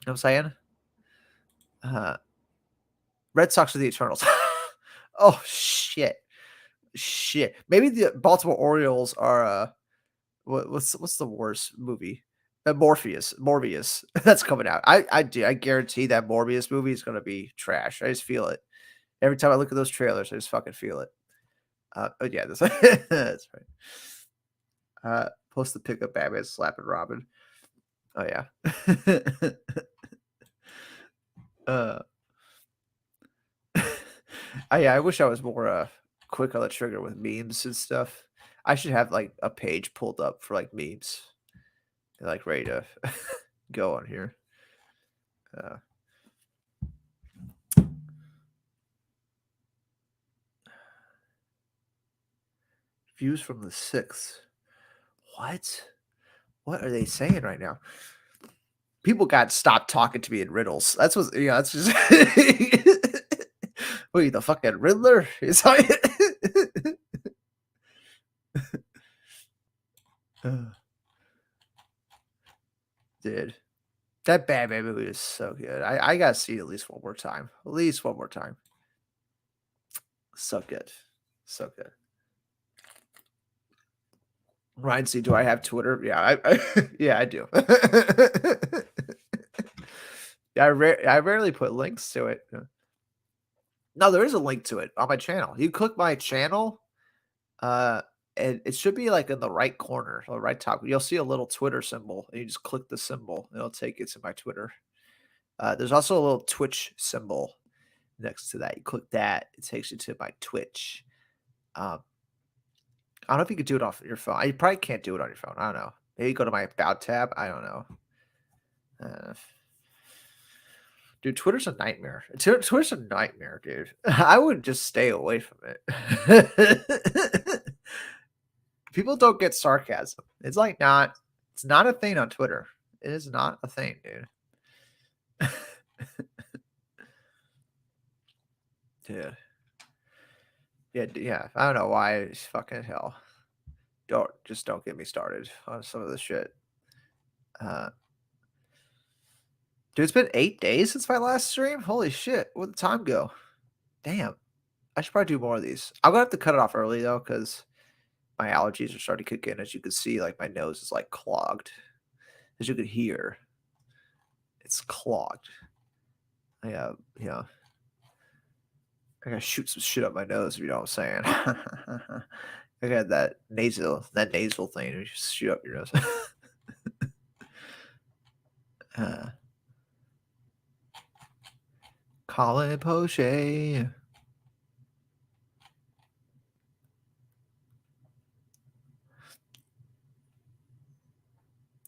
You know what I'm saying? Red Sox are the Eternals. Oh shit. Shit. Maybe the Baltimore Orioles are what's the worst movie? Morbius. That's coming out. I guarantee that Morbius movie is gonna be trash. I just feel it. Every time I look at those trailers, I just fucking feel it. But yeah, that's right. Post the pick of Batman slapping Robin. Oh yeah. I wish I was more quick on the trigger with memes and stuff. I should have like a page pulled up for like memes, like ready to go on here. Views from the 6th. What are they saying right now? People got stopped talking to me in riddles. That's what that's just what are you, the fucking Riddler? Is Dude, that Batman movie is so good. I gotta see it at least one more time. At least one more time. So good. So good. Ryan C, do I have Twitter? Yeah, yeah, I do. Yeah, I rarely put links to it. No, there is a link to it on my channel. You click my channel, and it should be like in the right corner or right top. You'll see a little Twitter symbol, and you just click the symbol, and it'll take you to my Twitter. There's also a little Twitch symbol next to that. You click that, it takes you to my Twitch. Um, I don't know if you could do it off your phone. You probably can't do it on your phone. I don't know. Maybe go to my About tab. I don't know. Dude, Twitter's a nightmare. Twitter's a nightmare, dude. I would just stay away from it. People don't get sarcasm. It's not a thing on Twitter. It is not a thing, dude. Dude. Yeah. I don't know why. It's fucking hell. Don't get me started on some of this shit. Dude, it's been 8 days since my last stream. Holy shit. Where'd the time go? Damn. I should probably do more of these. I'm gonna have to cut it off early though, because my allergies are starting to kick in. As you can see, like my nose is like clogged. As you can hear, it's clogged. Yeah. I gotta shoot some shit up my nose, if you know what I'm saying. I got that nasal thing. You just shoot up your nose. Colin Poche.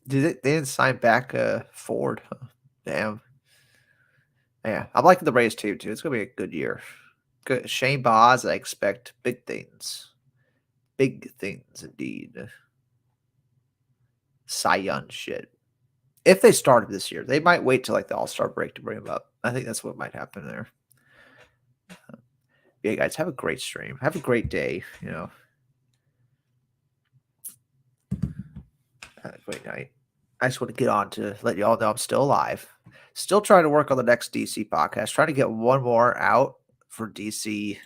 They didn't sign back Ford. Huh? Damn. Yeah, I'm liking the Rays team too. It's gonna be a good year. Good. Shane Boz, I expect big things. Big things indeed. Cy Young shit. If they started this year, they might wait till like the All-Star break to bring him up. I think that's what might happen there. Yeah, guys, have a great stream. Have a great day. Great night. I just want to get on to let you all know I'm still alive. Still trying to work on the next DC podcast. Trying to get one more out for DC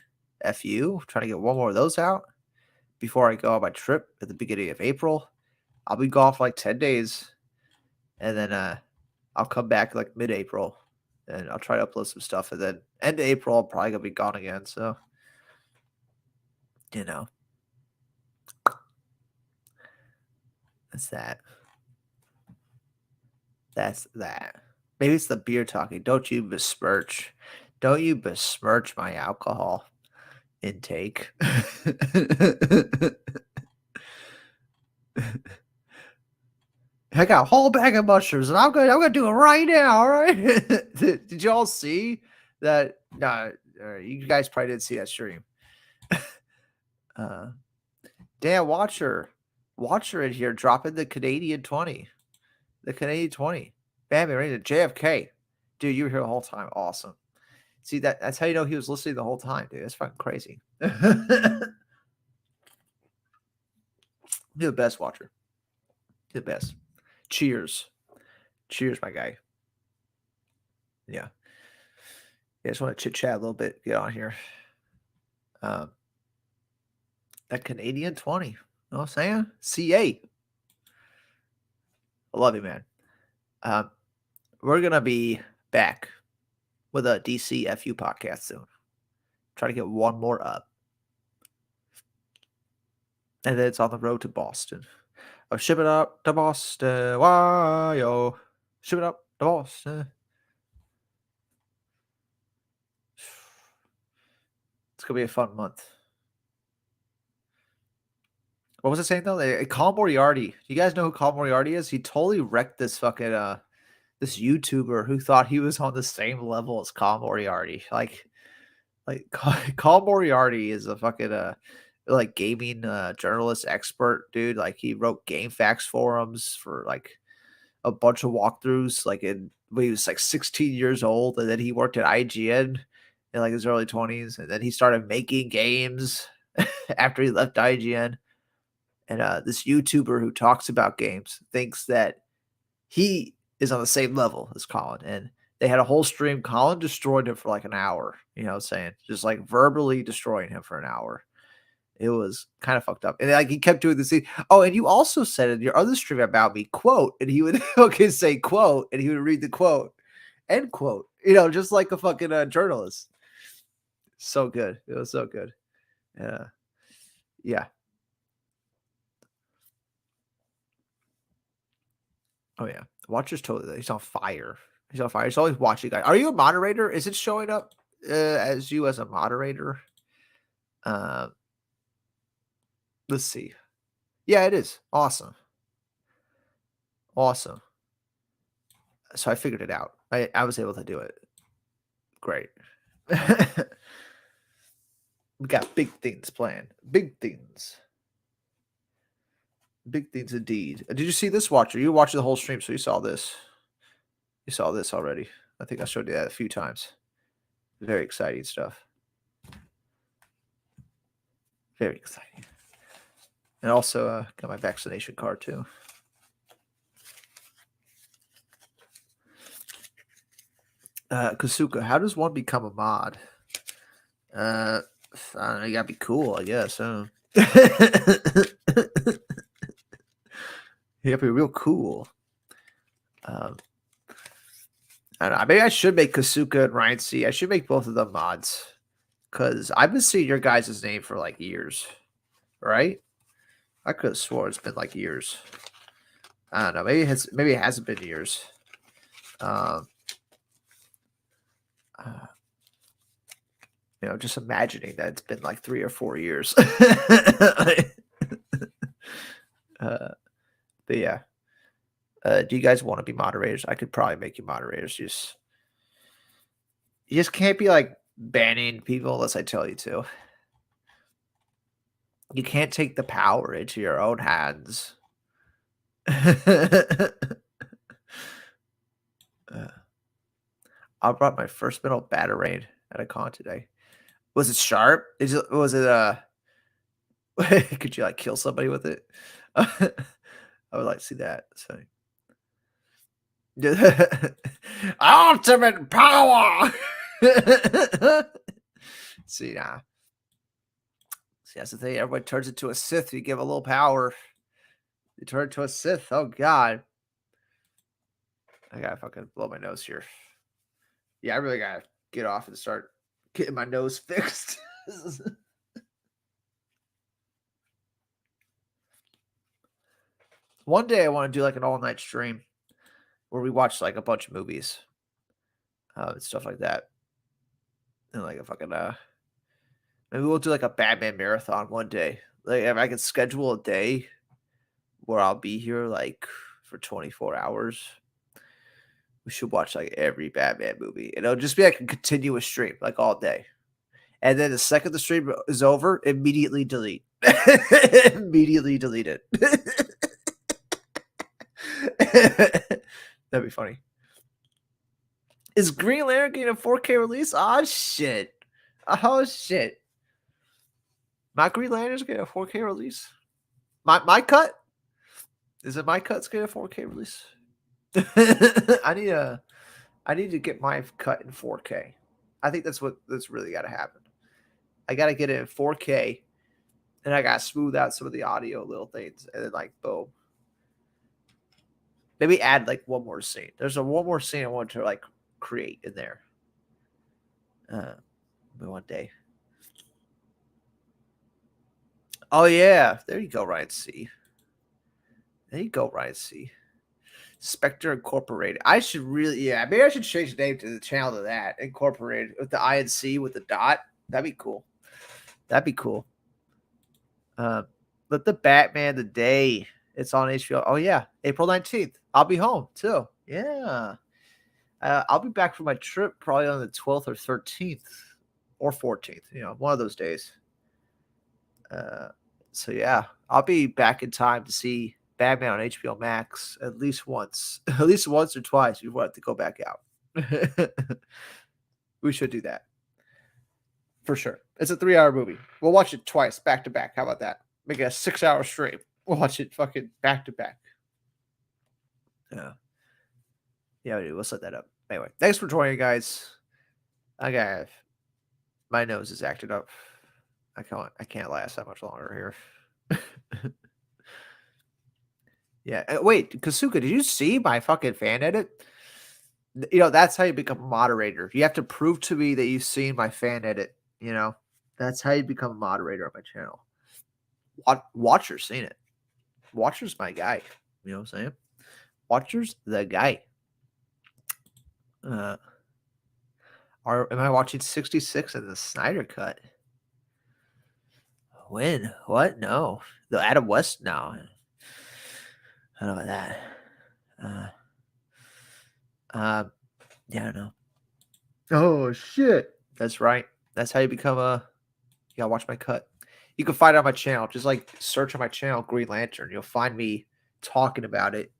FU. Trying to get one more of those out before I go on my trip at the beginning of April. I'll be gone for like 10 days. And then I'll come back like mid-April. And I'll try to upload some stuff. And then end of April, I'm probably going to be gone again. So, that's that. That's that. Maybe it's the beer talking. Don't you besmirch my alcohol intake. I got a whole bag of mushrooms, and I'm gonna do it right now. All right? Did y'all see that? No, you guys probably didn't see that stream. Dan Watcher in here dropping the Canadian 20. The Canadian 20. Bam, right to JFK. Dude, you were here the whole time. Awesome. See, that's how you know he was listening the whole time, dude. That's fucking crazy. You're the best, Watcher. You're the best. Cheers. Cheers, my guy. Yeah. I just want to chit-chat a little bit. Get on here. That Canadian 20. You know what I'm saying? CA. I love you, man. We're going to be back with a DCFU podcast soon. Try to get one more up. And then it's on the road to Boston. Oh, ship it up to Boston. Why, yo? Ship it up to Boston. It's going to be a fun month. What was it saying though? Colin Moriarty. You guys know who Colin Moriarty is? He totally wrecked this fucking this YouTuber who thought he was on the same level as Colin Moriarty. Like Colin Moriarty is a fucking like gaming journalist expert, dude. Like he wrote GameFAQs forums for like a bunch of walkthroughs, like when he was like 16 years old, and then he worked at IGN in like his early 20s, and then he started making games after he left IGN. And this YouTuber who talks about games thinks that he is on the same level as Colin. And they had a whole stream. Colin destroyed him for like an hour. You know what I'm saying? Just like verbally destroying him for an hour. It was kind of fucked up. And like he kept doing this thing. Oh, and you also said in your other stream about me, quote, and he would say quote, and he would read the quote, end quote. Just like a fucking journalist. So good. It was so good. Yeah. Oh yeah, Watcher's totally. He's on fire. He's on fire. He's always watching guys. Are you a moderator? Is it showing up as you as a moderator? Uh, let's see. Yeah, it is. Awesome. Awesome. So I figured it out. I was able to do it. Great. We got big things planned. Big things. Big things indeed. Did you see this, Watcher? You watched the whole stream, so you saw this. You saw this already. I think I showed you that a few times. Very exciting stuff. Very exciting. And also got my vaccination card too. Kasuka, how does one become a mod? I don't know, you gotta be cool, I guess. You gotta be real cool. I don't know. Maybe I should make Kasuka and Ryan C. I should make both of them mods. Because I've been seeing your guys' name for like years. Right? I could have sworn it's been like years. I don't know. Maybe it hasn't been years. Just imagining that it's been like 3 or 4 years. But yeah. Do you guys want to be moderators? I could probably make you moderators. You just can't be like banning people unless I tell you to. You can't take the power into your own hands. I brought my first metal batarang at a con today. Was it sharp? Was it could you like kill somebody with it? I would like to see that. So ultimate power. See now. See, that's the thing. Everybody turns into a Sith. You give a little power. You turn into a Sith. Oh god. I gotta fucking blow my nose here. Yeah, I really gotta get off and start getting my nose fixed. One day I want to do like an all-night stream where we watch like a bunch of movies, and stuff like that, and like a fucking maybe we'll do like a Batman marathon one day. Like if I can schedule a day where I'll be here like for 24 hours, we should watch like every Batman movie, and it'll just be like a continuous stream, like all day. And then the second the stream is over, immediately delete. Immediately delete it. That'd be funny. Is Green Lantern getting a 4K release? Oh shit. Oh shit. My Green Lantern's getting a 4K release? My cut? Is it my cut's getting a 4K release? I need to get my cut in 4K. I think that's really gotta happen. I gotta get it in 4K, and I gotta smooth out some of the audio little things, and then like boom. Maybe add like one more scene. There's one more scene I want to like create in there. One day. Oh yeah, there you go, Ryan C. There you go, Ryan C. Spectre Incorporated. I should really, maybe I should change the name to the channel to that. Incorporated with the INC with the dot. That'd be cool. That'd be cool. But the Batman the day it's on HBO. Oh yeah, April 19th. I'll be home too. Yeah. I'll be back from my trip probably on the 12th or 13th or 14th. One of those days. So yeah, I'll be back in time to see Batman on HBO Max at least once or twice before I have to go back out. We should do that for sure. It's a 3-hour movie. We'll watch it twice back to back. How about that? Make it a 6-hour stream. We'll watch it fucking back to back. Yeah, we'll set that up. Anyway, thanks for joining, guys. My nose is acting up. I can't last that much longer here. Yeah. Wait, Kasuka, did you see my fucking fan edit? That's how you become a moderator. You have to prove to me that you've seen my fan edit. That's how you become a moderator on my channel. Watcher's seen it. Watcher's my guy. You know what I'm saying? Watcher's the guy. Am I watching 66 of the Snyder Cut? When? What? No. The Adam West? No. I don't know about that. Yeah, I don't know. Oh, shit. That's right. That's how you become a... You gotta watch my cut. You can find it on my channel. Just like search on my channel, Green Lantern. You'll find me talking about it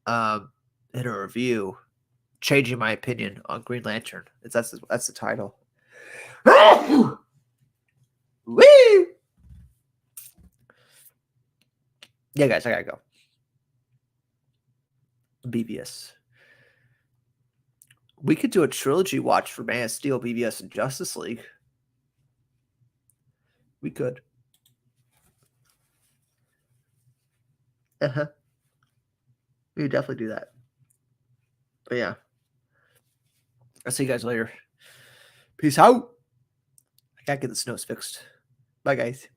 in a review, changing my opinion on Green Lantern. That's the title. Woo! Yeah, guys, I gotta go. BVS. We could do a trilogy watch for Man of Steel, BVS, and Justice League. We could. We could definitely do that. But yeah. I'll see you guys later. Peace out. I gotta get the snows fixed. Bye, guys.